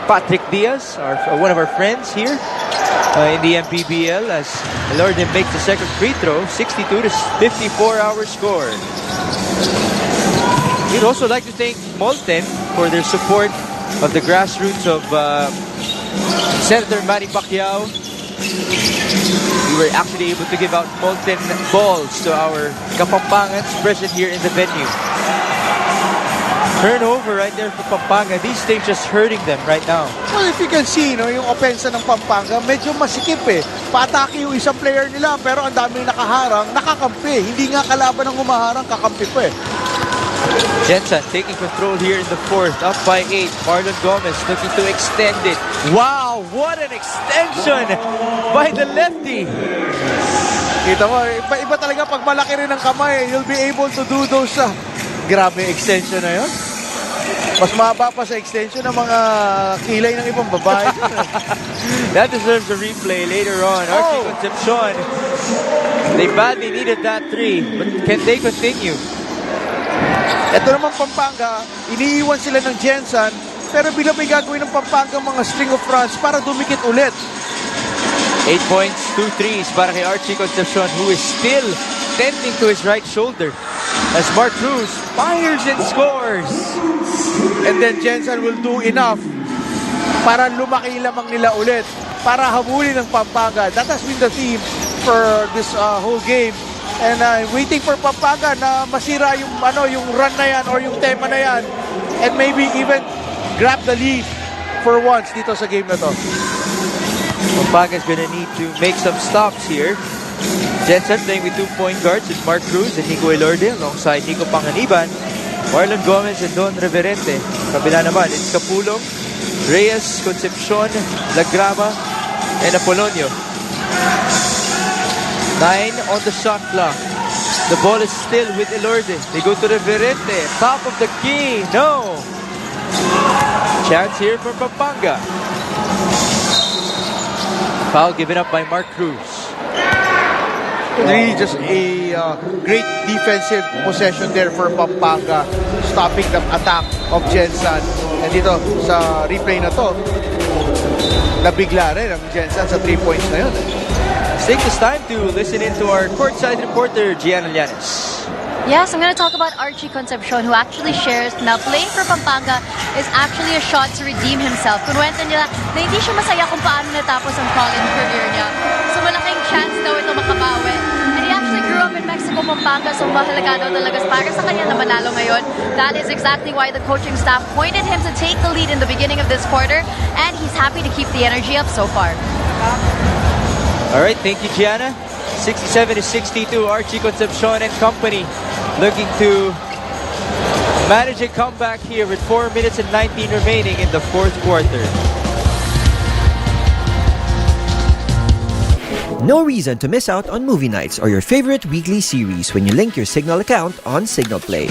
Patrick Diaz, one of our friends here in the Mpbl, as Elorde makes the second free throw, 62-54 our score. We'd also like to thank Molten for their support of the grassroots of Senator Manny Pacquiao. We were actually able to give out Molten balls to our Kapampangans present here in the venue. Turnover right there for Pampanga. These things just hurting them right now. Well, if you can see, no, yung opensa ng Pampanga, medyo masikip eh. Paatake yung isang player nila, pero ang daming nakaharang, nakakampi. Hindi nga kalaban ng humaharang, kakampi pa eh. Gensan taking control here in the fourth, up by 8. Marlon Gomez looking to extend it. Wow, what an extension by the lefty. Kita mo, iba talaga pag malaki rin ang kamay, you'll be able to do those. Grabe extension na yun. Mas mahaba pa sa extension ng mga kilay ng ibang babae. That deserves a replay later on. Archie Concepcion. They badly needed that 3, but can they continue? Ito naman Pampanga, iniiwan sila ng Gensan, pero bila may gagawin ng Pampanga mga string of runs para dumikit ulit. 8 points, 2 threes para kay Archie Concepcion, who is still tending to his right shoulder. As Mark Cruz fires and scores. And then Gensan will do enough para lumaki lamang nila ulit, para habulin ng Pampanga. That has been the theme for this whole game. And waiting for Pampanga na masira yung run na yan or yung tema na yan, and maybe even grab the lead for once dito sa game na to. Pampanga's gonna need to make some stops here. Gensan playing with 2 point guards with Mark Cruz and Nico Elorde alongside Nico Panganiban, Marlon Gomez and Don Reverente. Kabila naman, it's Capulong, Reyes, Concepcion, Lagrama, and Apolonio. 9 on the shot clock. The ball is still with Elorde. They go to Reverente. Top of the key. No. Chance here for Pampanga. Foul given up by Mark Cruz. Really just a great defensive possession there for Pampanga, stopping the attack of Gensan. And dito sa replay na to, nabigla rin ang Gensan sa 3 points na yun. Let's take this time to listen in to our courtside reporter, Gianna Llanes. Yes, I'm going to talk about Archie Concepcion, who actually shares na playing for Pampanga is actually a shot to redeem himself. Kunwenta nila na hindi siya masaya kung paano natapos ang college career niya. So malaking chance daw ito makabawi. And he actually grew up in in Mexico, Pampanga, so mahalaga daw talaga para sa kanya na manalo ngayon. That is exactly why the coaching staff pointed him to take the lead in the beginning of this quarter, and he's happy to keep the energy up so far. All right, thank you, Gianna. 67-62, Archie Concepcion and company looking to manage a comeback here with 4 minutes and 19 remaining in the fourth quarter. No reason to miss out on movie nights or your favorite weekly series when you link your Signal account on Signal Play.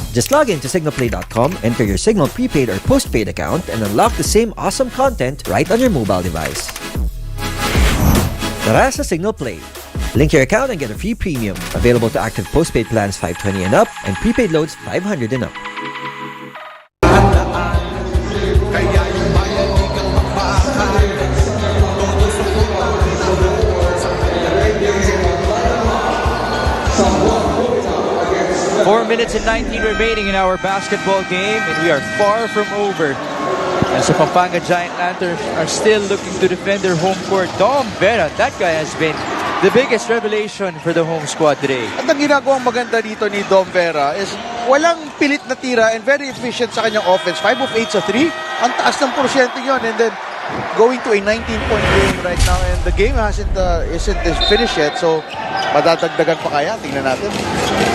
Just log in to signalplay.com, enter your Signal prepaid or postpaid account, and unlock the same awesome content right on your mobile device. Tara sa Signal Play. Link your account and get a free premium. Available to active postpaid plans 520 and up and prepaid loads 500 and up. 4 minutes and 19 remaining in our basketball game, and we are far from over. As the Pampanga Giant Lanterns are still looking to defend their home court. Dom Vera, that guy has been the biggest revelation for the home squad today. At ang ginagawang maganda dito ni Dom Vera is walang pilit na tira and very efficient sa kanyang offense. 5 of 8 sa 3. Ang taas ng porsyento yun. And then going to a 19-point game right now, and the game isn't finished yet, so madadagdagan pa kaya? Tingnan natin.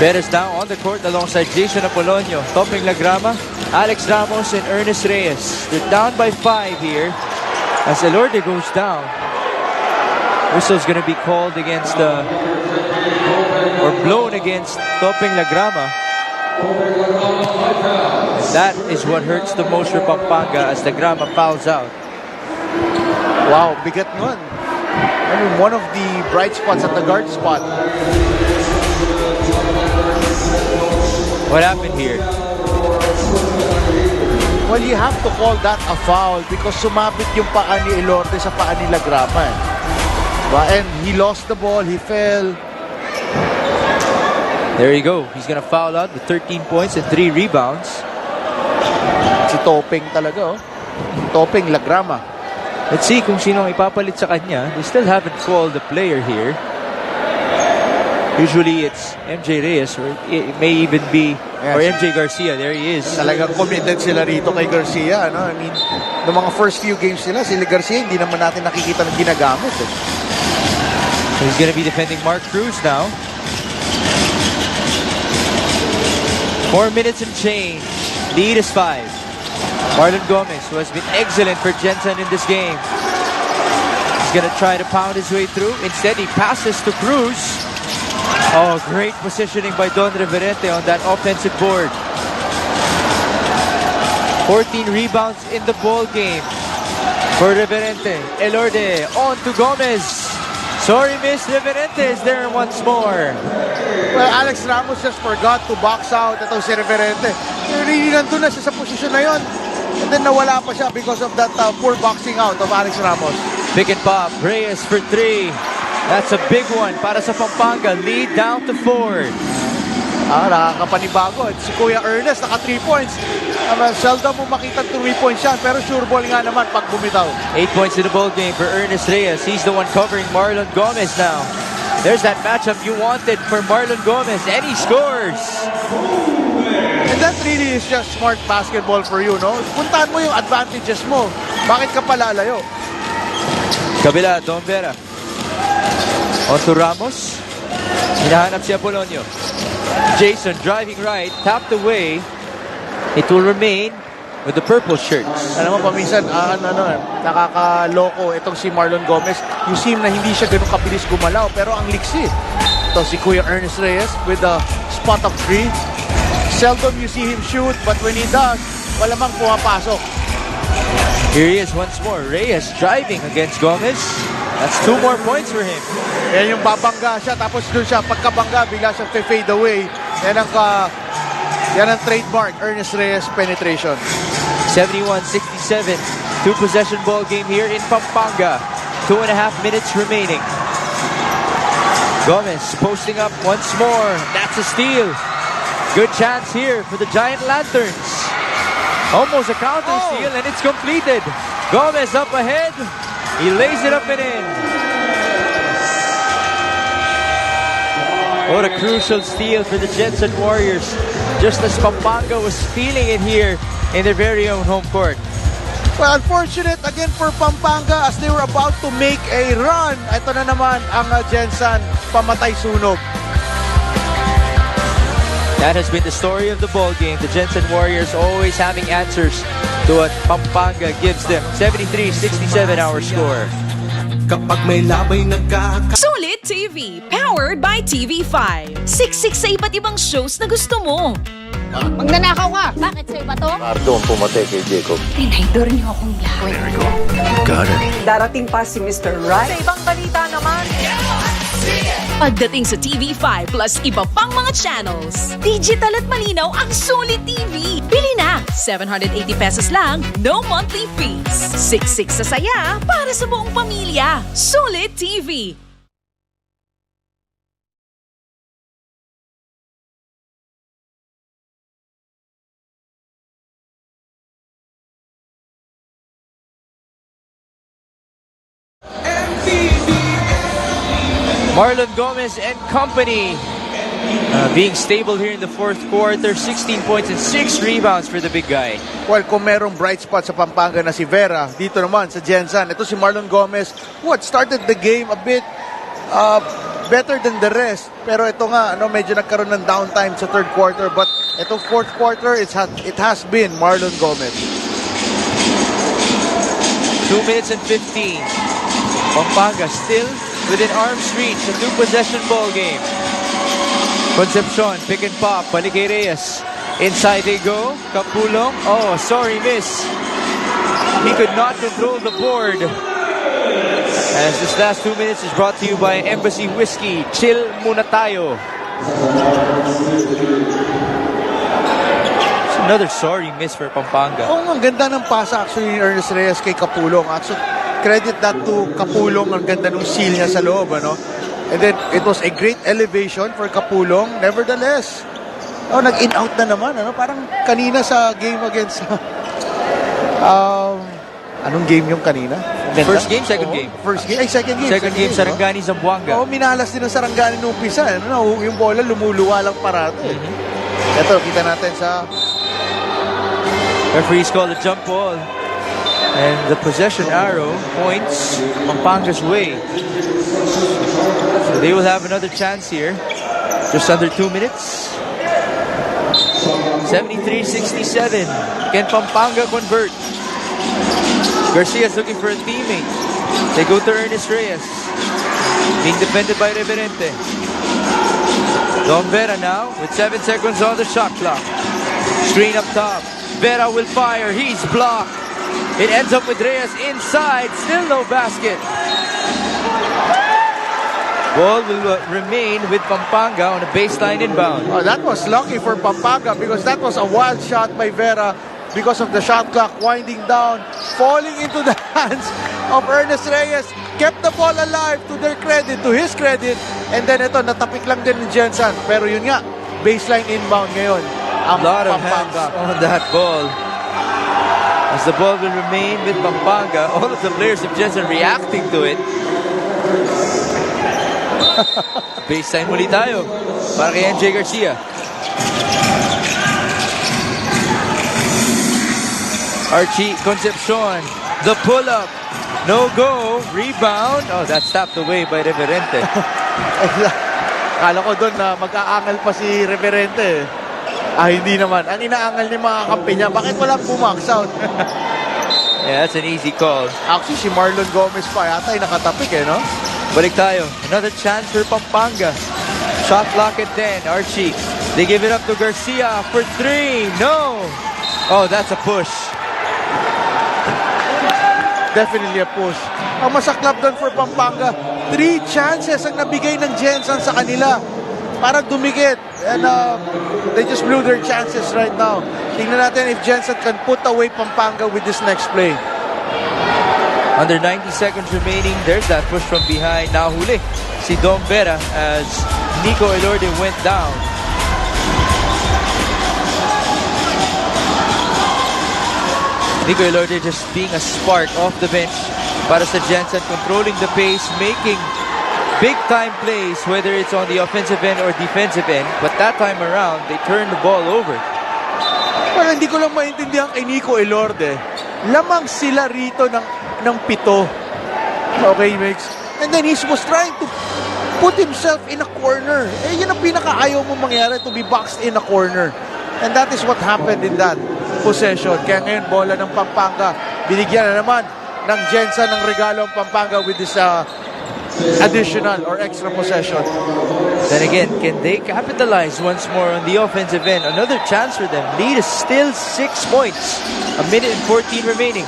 Vera's now on the court alongside Jason Apolonio, Topping Lagrama, Alex Ramos, and Ernest Reyes. They're down by 5 here as Elorde goes down. Whistle's going to be called against or blown against Topping Lagrama. That is what hurts the most for Pampanga as Lagrama fouls out. Wow, bigat nun. I mean, one of the bright spots at the guard spot. What happened here? Well, you have to call that a foul because sumabit yung paa ni Elorde sa paa ni Lagrama. And he lost the ball, he fell. There you go. He's gonna foul out with 13 points and 3 rebounds. Si Topping talaga, oh. Topping Lagrama. Let's see kung sino ang ipapalit sa kanya. They still haven't called the player here. Usually it's MJ Reyes, or it may even be or MJ Garcia. There he is. Talagang committed sila rito kay Garcia, no? I mean, the mga first few games nila, si Garcia hindi naman natin nakikita ng ginagamit. He's gonna be defending Mark Cruz now. 4 minutes and change. Lead is 5. Marlon Gomez, who has been excellent for Gensan in this game. He's gonna try to pound his way through. Instead, he passes to Cruz. Oh, great positioning by Don Reverente on that offensive board. 14 rebounds in the ball game for Reverente. Elorde on to Gomez. Sorry, miss. Reverente is there once more. Well, Alex Ramos just forgot to box out. Ito si Reverente. Really nandun na siya sa posisyon na yun. And then nawala pa siya because of that poor boxing out of Alex Ramos. Pick and pop. Reyes for 3. That's a big one para sa Pampanga. Lead down to 4. Nakakapanibago. Si Kuya Ernest, naka 3 points. Seldom mo makita 3 points yan, pero sure ball nga naman pag bumitaw. 8 points in the ball game for Ernest Reyes. He's the one covering Marlon Gomez now. There's that matchup you wanted for Marlon Gomez, and he scores. And that really is just smart basketball for you, no? Puntahan mo yung advantages mo. Bakit ka palalayo? Kabila, Don Vera. On to Ramos. Hinahanap si Apolonio. Jason driving right, tapped away. It will remain with the purple shirts. Alam mo, paminsan, nakakaloko itong si Marlon Gomez. You see na hindi siya ganun kabilis gumalaw, pero ang liksi. Ito si Kuya Ernest Reyes with a spot up 3. Seldom you see him shoot, but when he does, walamang pumapasok. Here he is once more. Reyes driving against Gomez. That's 2 more points for him. Yan yung babangga siya, tapos doon siya, pagkabangga, bigla siya fade away. Yan ang trademark, Ernest Reyes penetration. 71-67. 2-possession ball game here in Pampanga. 2.5 minutes remaining. Gomez posting up once more. That's a steal. Good chance here for the Giant Lanterns. Almost a counter steal, and it's completed. Gomez up ahead. He lays it up and in. What a crucial steal for the Gensan Warriors. Just as Pampanga was feeling it here in their very own home court. Well, unfortunate again for Pampanga as they were about to make a run. Ito na naman ang Gensan, pamatay sunog. That has been the story of the ball game. The Gensan Warriors always having answers to what Pampanga gives them. 73-67 our score. Kapag may labay Sulit TV, powered by TV5. Siksik sa iba't ibang shows na gusto mo. Magnanakaw ka! Bakit sa'yo ba to? Ardo ang pumatay kay Jacob. Pinaydor niyo akong lahat. Got it. Darating pa si Mr. Right. Sa ibang balita naman, Pagdating sa TV5 plus iba pang mga channels, digital at malinaw ang Sulit TV. Bili na! 780 pesos lang, no monthly fees. Siksik sa saya para sa buong pamilya. Sulit TV. Marlon Gomez and company being stable here in the fourth quarter. 16 points and 6 rebounds for the big guy. Well, kung merong bright spot sa Pampanga na si Vera, dito naman sa Gensan, ito si Marlon Gomez, what started the game a bit better than the rest. Pero ito nga, medyo nagkaroon ng downtime sa third quarter. But ito fourth quarter, it has been Marlon Gomez. 2 minutes and 15. Pampanga still within arm's reach. A 2-possession ball game. Concepcion, pick and pop. Balik kay Reyes. Inside they go. Kapulong. Oh, sorry, miss. He could not control the board. As this last 2 minutes is brought to you by Embassy Whiskey. Chill muna tayo. It's another sorry miss for Pampanga. Oh, ang ganda ng pasa actually ni Ernest Reyes kay Kapulong. Actually, credit that to Kapulong. Ang ganda ng seal niya sa loob, And then, it was a great elevation for Kapulong. Nevertheless, nag-in-out na naman, Parang kanina sa game against... anong game yung kanina? First game, second game? First game, second game. Second game, Sarangani, Zamboanga. Minalas din ng Sarangani nung umpisa. Yung bola, lumuluwa lang parado. Ito, kita natin sa... Referees call the jump ball. And the possession arrow points Pampanga's way. So they will have another chance here. Just under 2 minutes. 73-67. Can Pampanga convert? Garcia's looking for a teammate. They go to Ernest Reyes. Being defended by Reverente. Don Vera now with 7 seconds on the shot clock. Screen up top. Vera will fire. He's blocked. It ends up with Reyes inside. Still no basket. Ball will remain with Pampanga on a baseline inbound. Oh, that was lucky for Pampanga because that was a wild shot by Vera because of the shot clock winding down, falling into the hands of Ernest Reyes. Kept the ball alive to their credit, to his credit. And then ito, natapik lang din ni Gensan. Pero yun nga, baseline inbound ngayon. A lot of hands on that ball. As the ball will remain with Pampanga, all of the players of Gensan reacting to it. Baseline muli tayo para kay MJ Garcia. Archie Concepcion, the pull-up, no go, rebound. Oh, that's tapped away by Reverente. Kala ko doon na mag-aangal pa si Reverente. Hindi naman. Ang inaangal ni mga kampi niya, bakit walang bumax out? Yeah, that's an easy call. Actually, si Marlon Gomez pa yata ay nakatapik Balik tayo. Another chance for Pampanga. Shot clock at 10. Archie. They give it up to Garcia for 3. No! Oh, that's a push. Definitely a push. Ang masaklap doon for Pampanga, 3 chances ang nabigay ng Gensan sa kanila para dumikit. And they just blew their chances right now. Tingnan natin if Gensan can put away Pampanga with this next play. Under 90 seconds remaining, there's that push from behind. Nahuli si Dom Vera as Nico Elorde went down. Nico Elorde just being a spark off the bench para sa Gensan, controlling the pace, making big-time plays, whether it's on the offensive end or defensive end. But that time around, they turned the ball over. Well, hindi ko lang maintindihan kay Nico Elorde. Lamang sila rito ng 7. Okay, Mix? And then he was trying to put himself in a corner. Eh, yun ang pinaka-ayaw mo mangyari, to be boxed in a corner. And that is what happened in that possession. Kaya ngayon, bola ng Pampanga. Binigyan na naman ng Gensan ng regalo ang Pampanga with this additional or extra possession. Then again, can they capitalize once more on the offensive end? Another chance for them. Lead is still 6 points. 1 minute and 14 remaining.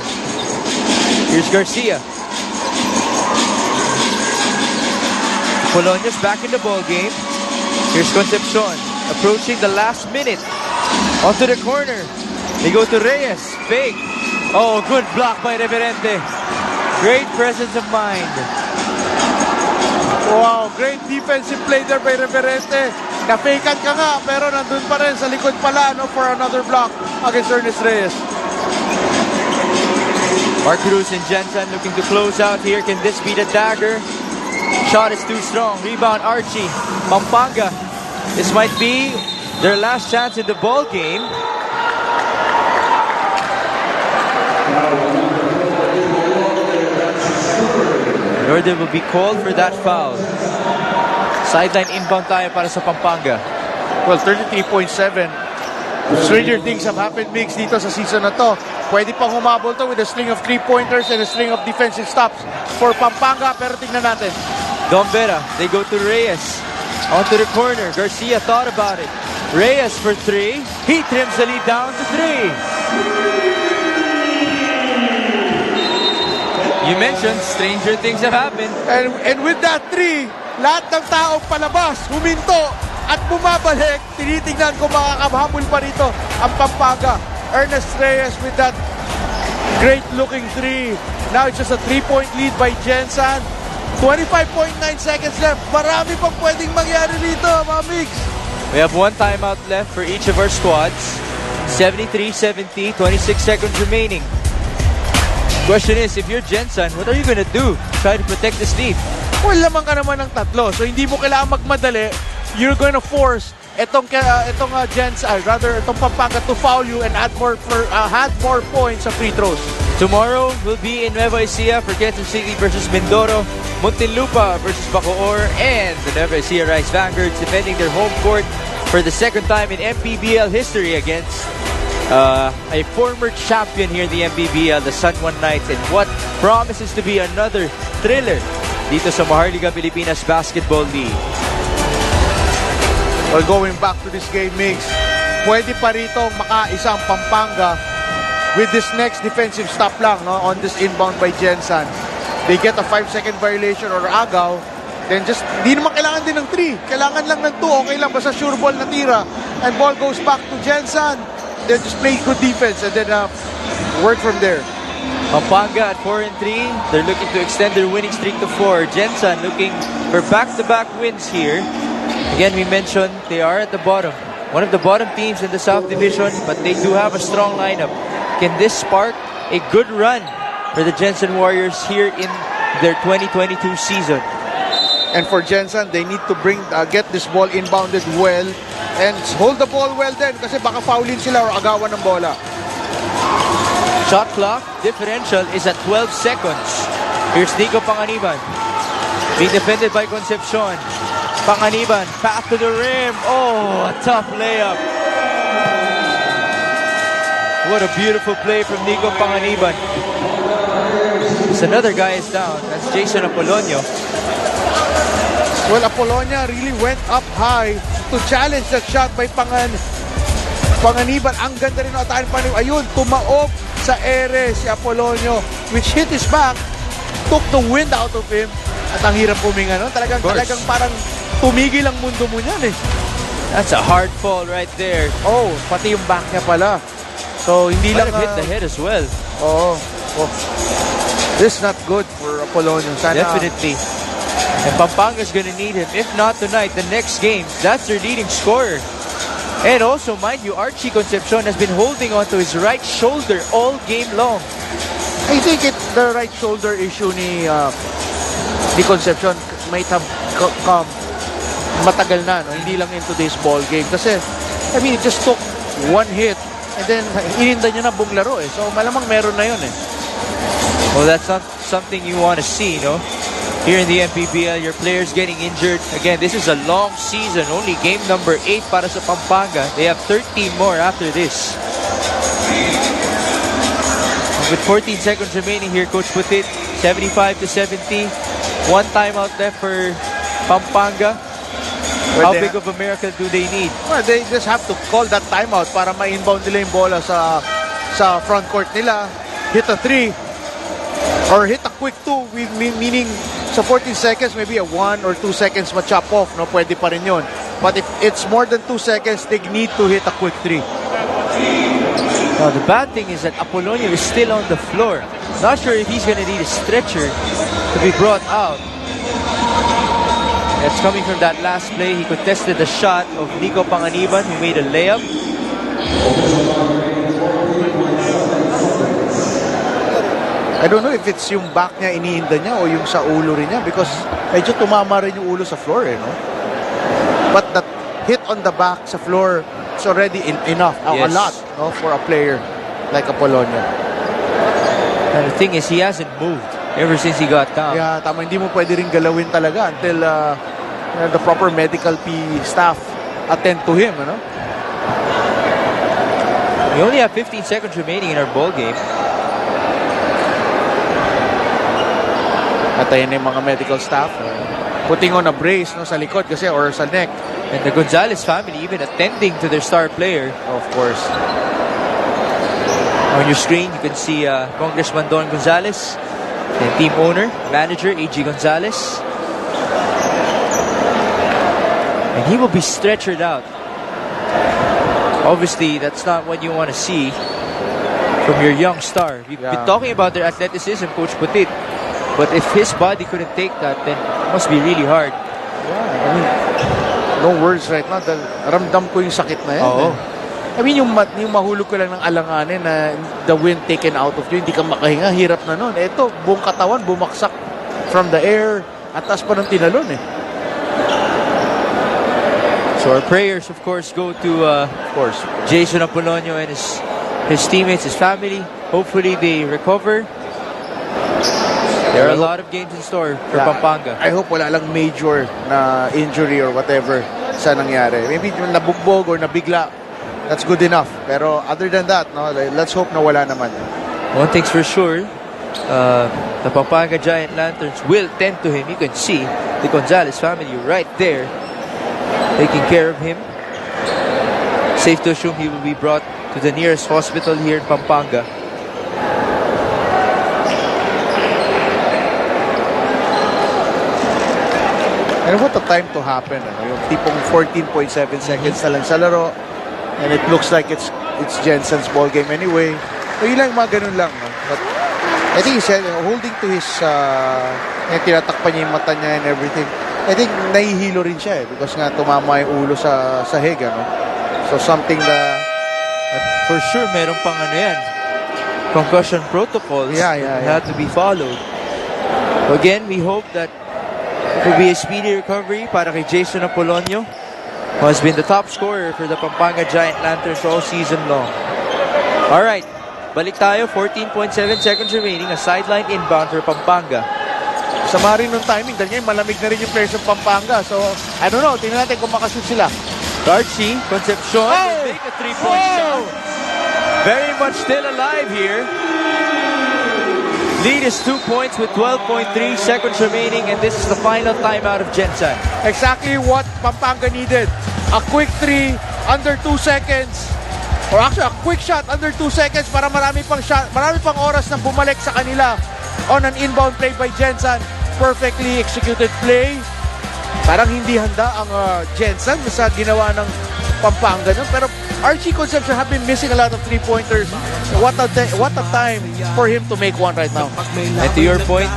Here's Garcia. Polonia's back in the ball game. Here's Concepcion approaching the last minute. Onto the corner. They go to Reyes. Fake. Oh, good block by Reverente. Great presence of mind. Wow, great defensive play there by Reverente. Na-fakean ka nga, pero nandun pa rin sa likod pala for another block against Ernest Reyes. Mark Cruz and Gensan looking to close out here. Can this be the dagger? Shot is too strong. Rebound Archie. Pampanga. This might be their last chance in the ball game. Elorde will be called for that foul. Sideline inbound tayo para sa Pampanga. Well, 33.7. Stranger things have happened, Mix, dito sa season na to. Pwede pang humabol to with a string of 3-pointers and a string of defensive stops for Pampanga, pero tignan natin. Dombera, they go to Reyes. Onto the corner. Garcia thought about it. Reyes for 3. He trims the lead down to 3. You mentioned stranger things have happened. And with that 3, lahat ng taong palabas, huminto at bumabalik. Tinitingnan ko makakahabol pa rito ang Pampanga. Ernest Reyes with that great looking 3. Now it's just a 3-point lead by Gensan. 25.9 seconds left. Marami pang pwedeng mangyari rito, mga Migs. We have 1 timeout left for each of our squads. 73-70, 26 seconds remaining. Question is, if you're Gensan, what are you gonna do? Try to protect this lead. Well, lamang ka naman ng 3. So hindi mo kailangan magmadali. You're gonna force itong Pampanga to foul you and add more points sa free throws. Tomorrow will be in Nueva Ecija for Quezon City versus Mindoro, Muntinlupa versus Bacoor, and the Nueva Ecija Rice Vanguards defending their home court for the second time in Mpbl history against a former champion here in the Mpbl, the San Juan Knights, in what promises to be another thriller dito sa Maharlika Pilipinas Basketball League. Well, going back to this game, Mix, pwede pa rito makaisa ang Pampanga with this next defensive stop lang, no, on this inbound by Gensan. They get a 5-second violation or agaw, then just, di naman kailangan din ng 3. Kailangan lang ng 2, okay lang, basta sure ball na tira. And ball goes back to Gensan. Then just play good defense and then work from there. Pampanga at 4-3. They're looking to extend their winning streak to 4. Gensan looking for back-to-back wins here. Again, we mentioned they are at the bottom. One of the bottom teams in the South Division, but they do have a strong lineup. Can this spark a good run for the Gensan Warriors here in their 2022 season? And for Gensan, they need to get this ball inbounded well and hold the ball well then kasi baka foulin sila or agawan ng bola. Shot clock differential is at 12 seconds. Here's Nico Panganiban. Being defended by Concepcion. Panganiban, path to the rim. Oh, a tough layup. What a beautiful play from Nico Panganiban. As another guy is down. That's Jason Apolonio. Well, Apollonia really went up high to challenge that shot by Panganiban. Ang ganda rin ng atakin pa. Ayun, tumaob sa ere si Apolonio, which hit his back, took the wind out of him. At ang hirap puminga, no? Talagang parang tumigil ang mundo mo niyan eh. That's a hard fall right there. Oh, pati yung back niya pala. So, hindi Might lang... have hit the head as well. Oh. This is not good for Apolonio. Definitely. And Pampanga's gonna need him. If not tonight, the next game, that's their leading scorer. And also, mind you, Archie Concepcion has been holding on to his right shoulder all game long. I think the right shoulder issue ni Concepcion might have come matagal na, no? Hindi lang in today's ball game. Kasi, I mean, it just took one hit and then ininda niya na buong laro eh. So, malamang meron na yun eh. Well, that's not something you want to see, no? Here in the MPBL, your players getting injured. Again, this is a long season. Only game number 8 para sa Pampanga. They have 13 more after this. With 14 seconds remaining here, Coach Putit, 75-70. One timeout left for Pampanga. How big of a miracle do they need? Well, they just have to call that timeout para ma-inbound nila yung bola sa front court nila. Hit a 3 or hit a quick 2, meaning sa 14 seconds, maybe a 1 or 2 seconds ma-chop off, no? Pwede pa rin yun. But if it's more than 2 seconds, they need to hit a quick 3. Now, the bad thing is that Apolonio is still on the floor. Not sure if he's going to need a stretcher to be brought out. That's coming from that last play. He contested the shot of Nico Panganiban, who made a layup. I don't know if it's yung back niya iniinda niya o yung sa ulo rin niya because medyo tumama rin yung ulo sa floor eh, no? But that hit on the back sa floor is already enough, Yes. a lot, no, for a player like Apolonio. And the thing is, he hasn't moved ever since he got down. Yeah, tama, hindi mo pwede rin galawin talaga until the proper medical staff attend to him, ano? We only have 15 seconds remaining in our ball game. Atayin na yung mga medical staff. Putting on a brace, no, sa likod kasi or sa neck. And the Gonzalez family even attending to their star player. Of course. On your screen, you can see Congressman Don Gonzalez, and team owner, manager, A.G. Gonzalez. And he will be stretchered out. Obviously, that's not what you want to see from your young star. We've been talking about their athleticism, Coach Putit. But if his body couldn't take that, then it must be really hard. Yeah, I mean, no words right now. Ramdam ko yung sakit na yan. Oo. I mean, yung mahulog ko lang ng alanganin na the wind taken out of you, hindi ka makahinga, hirap na nun. Ito, buong katawan, bumaksak from the air, at taas pa ng tinalon eh. So our prayers, of course, go to Jason Apolonio and his teammates, his family. Hopefully they recover. There are a lot of games in store for Pampanga. I hope wala lang major na injury or whatever sa nangyari. Maybe nabugbog or nabigla. That's good enough. Pero other than that, no, let's hope na wala naman. One thing's for sure, the Pampanga Giant Lanterns will tend to him. You can see the Gonzalez family right there taking care of him. Safe to assume he will be brought to the nearest hospital here in Pampanga. And what a time to happen. Ano? Yung tipong 14.7 seconds na lang sa laro. And it looks like it's Gensan's ball game anyway. So yun lang, mga ganun lang. No? But I think he's holding to his tinatakpan niya yung mata niya and everything. I think nahihilo rin siya because nga tumama yung ulo sa sahig. Ano? So something that for sure meron pang ano yan, concussion protocols have to be followed. So again, we hope that it will be a speedy recovery para kay Jason Apolonio, who has been the top scorer for the Pampanga Giant Lanterns all season long. Alright, balik tayo, 14.7 seconds remaining, a sideline inbound for Pampanga. Sama rin ng timing dahil ngayon malamig na rin yung players ng Pampanga. So, I don't know, tingnan natin kung makashoot sila. Archie Concepcion will make a 3-point shot. Very much still alive here. Lead is 2 points with 12.3 seconds remaining, and this is the final timeout of Gensan. Exactly what Pampanga needed. A quick 3 under 2 seconds. Or actually, a quick shot under 2 seconds para marami pang oras na bumalik sa kanila on an inbound play by Gensan. Perfectly executed play. Parang hindi handa ang Gensan sa ginawa ng Pampanga. No? Pero Archie Concepcion have been missing a lot of 3-pointers. What a time for him to make one right now. And to your point,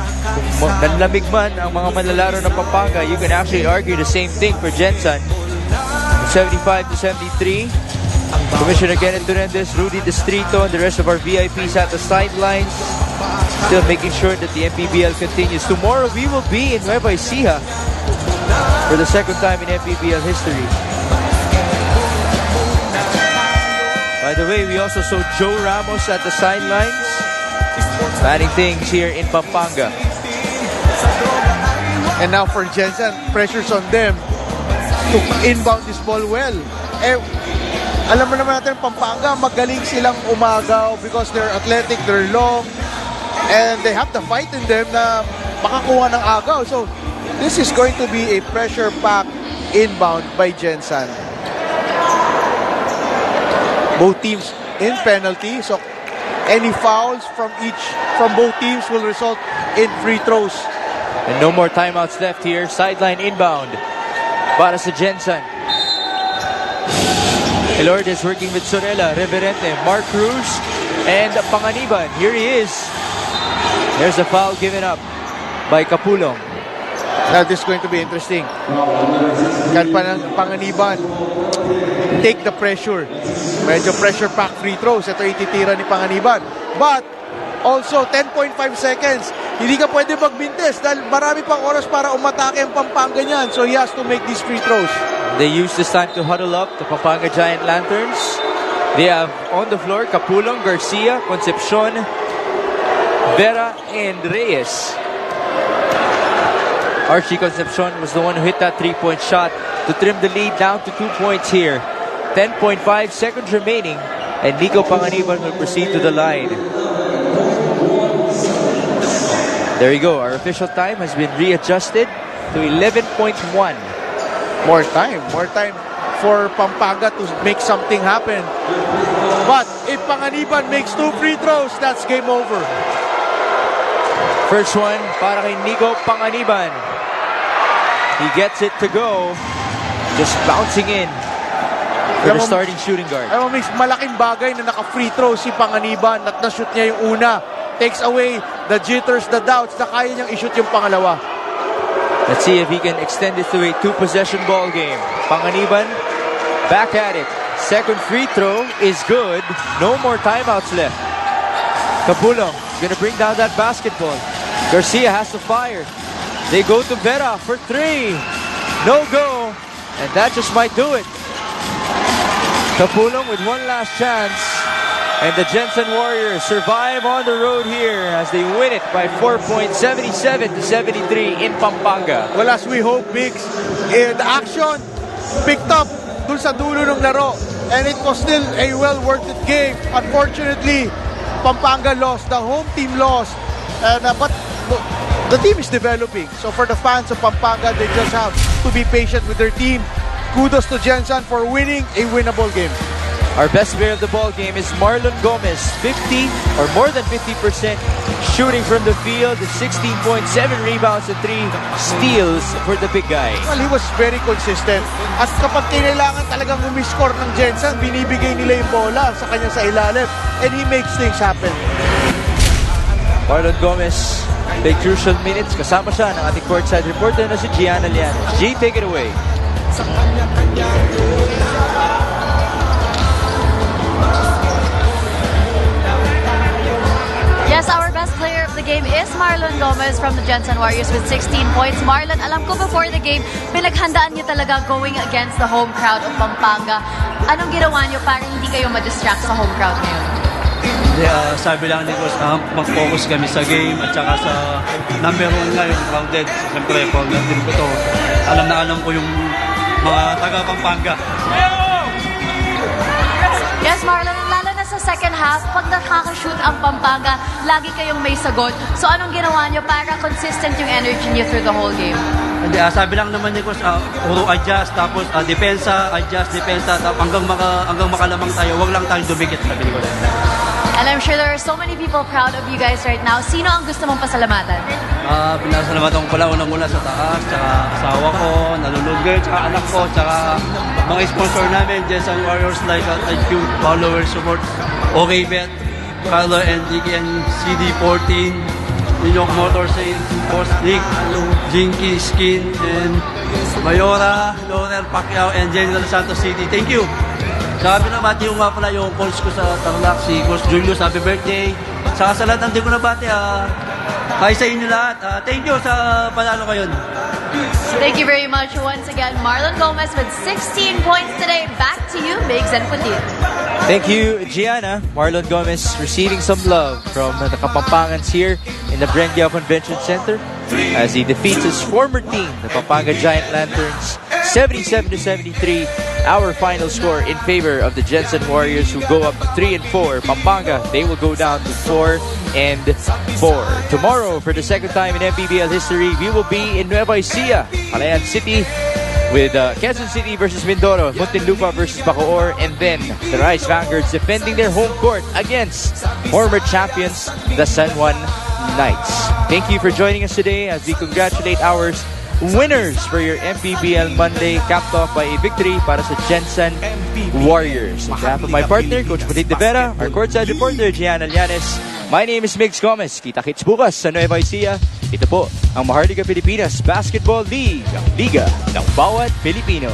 kung nanlamig man ang mga manlalaro ng Pampanga, you can actually argue the same thing for Gensan. 75-73. Commissioner Kenneth Durandez, Rudy Distrito, and the rest of our VIPs at the sidelines. Still making sure that the MPBL continues. Tomorrow we will be in Nueva Ecija for the second time in MPBL history. By the way, we also saw Joe Ramos at the sidelines, planning things here in Pampanga. And now for Gensan, pressure's on them to inbound this ball well. Alam mo naman natin, Pampanga, magaling silang umagaw because they're athletic, they're long, and they have the fight in them na makakuha ng agaw. So, this is going to be a pressure-packed inbound by Gensan. Both teams in penalty, so any fouls from both teams will result in free throws. And no more timeouts left here. Sideline inbound para sa Gensan. Elordes working with Sorella, Reverente, Mark Cruz, and Panganiban. Here he is. There's a foul given up by Kapulong. Now this is going to be interesting. Can Panganiban take the pressure? Medyo pressure-packed free throws. Ito ititira ni Panganiban. But also 10.5 seconds. Hindi ka pwede magbintes dahil marami pang oras para umatake ang Pampanga niyan. So he has to make these free throws. They use this time to huddle up the Pampanga Giant Lanterns. They have on the floor Kapulong, Garcia, Concepcion, Vera, and Reyes. Archie Concepcion was the one who hit that three-point shot to trim the lead down to 2 points here. 10.5 seconds remaining, and Nico Panganiban will proceed to the line. There you go. Our official time has been readjusted to 11.1. More time for Pampanga to make something happen. But if Panganiban makes 2 free throws, that's game over. First one para kay Nico Panganiban. He gets it to go. Just bouncing in for the starting shooting guard. Alam mo, malaking bagay na naka-free throw si Panganiban at na-shoot niya yung una. Takes away the jitters, the doubts na kaya niyang i-shoot yung pangalawa. Let's see if he can extend it to a 2-possession ball game. Panganiban back at it. Second free throw is good. No more timeouts left. Kapulong gonna bring down that basketball. Garcia has to fire. They go to Vera for 3. No go. And that just might do it. Kapulong with one last chance. And the Gensan Warriors survive on the road here as they win it by 4 points, 77-73 in Pampanga. Well, as we hope, Biggs, the action picked up dun sa dulo ng laro. And it was still a well-worth-it game. Unfortunately, Pampanga lost. The home team lost. But the team is developing. So for the fans of Pampanga, they just have to be patient with their team. Kudos to Gensan for winning a winnable game. Our best player of the ball game is Marlon Gomez, 50 or more than 50% shooting from the field, 16 points, 7 rebounds, and 3 steals for the big guy. Well, he was very consistent. At kapag kailangan talagang umiscore ng Gensan, binibigay nila yung bola sa kanya sa ilalim. And he makes things happen. Marlon Gomez, big crucial minutes. Kasama siya ng ating courtside reporter na si Gianna Lianos. G, take it away. Yes, our best player of the game is Marlon Gomez from the Gensan Warriors with 16 points. Marlon, alam ko before the game, pinaghandaan niyo talaga going against the home crowd of Pampanga. Anong ginawa niyo para hindi kayo ma-distract sa home crowd ngayon? Sabi lang ni Coach, mag-focus kami sa game at saka sa number 1 nga yung crowded. Siyempre, pag natin ko to, alam na alam ko yung mga taga-Pampanga. Yes, Marlon, lalo na sa second half, pag nakaka-shoot ang Pampanga, lagi kayong may sagot. So anong ginawa nyo para consistent yung energy niyo through the whole game? Hindi, sabi lang naman ni Coach, puro adjust, tapos depensa, hanggang makalamang tayo, wag lang tayong dumikit, sabi ni Coach. And I'm sure there are so many people proud of you guys right now. Sino ang gusto mong pasalamatan? Pinasalamatan ko pala unang-una sa taas, tsaka asawa ko, nalulog ngayon, tsaka anak ko, tsaka mga sponsor namin, Gensan Warriors like IQ, followers, support, OK Bet, Carlo and DKN CD14, New York Motors, Post Nick, Jinky Skin, and Mayora, Loner, Pacquiao, and General Santos City. Thank you. Sabi na bati yung nga pala yung coach ko sa Tarlac, si Coach Julius, happy birthday. Saka sa lahat ng di ko na bati, hi sa inyo lahat. Thank you sa panalo ngayon. Thank you very much once again, Marlon Gomez with 16 points today. Back to you, Migs and Putil. Thank you, Gianna. Marlon Gomez receiving some love from the Kapampangans here in the Brengiao Convention Center as he defeats his former team, the Pampanga Giant Lanterns, 77-73. Our final score in favor of the Gensan Warriors, who go up to 3-4. Pampanga, they will go down to 4-4. Tomorrow, for the second time in MPBL history, we will be in Nueva Ecija, Calayan City, with Quezon City versus Mindoro, Muntinlupa versus Bacoor, and then the Rice Vanguards defending their home court against former champions, the San Juan Knights. Thank you for joining us today as we congratulate our winners for your MPBL Monday, capped off by a victory para sa Gensan Warriors. On behalf of my partner, Coach Putit De Vera, our courtside reporter, Gianna Llanes, my name is Migs Gomez. Kita-kits bukas sa Nueva Ecija. Ito po ang Maharlika Pilipinas Basketball League, ang liga ng bawat Pilipino.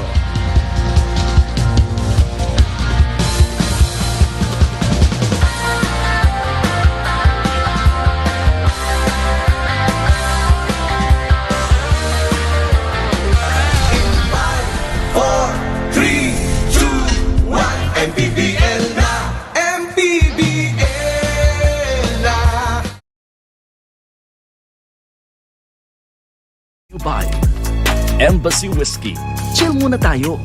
MPBL na, MPBL na. By Embassy Whiskey. Chill muna tayo.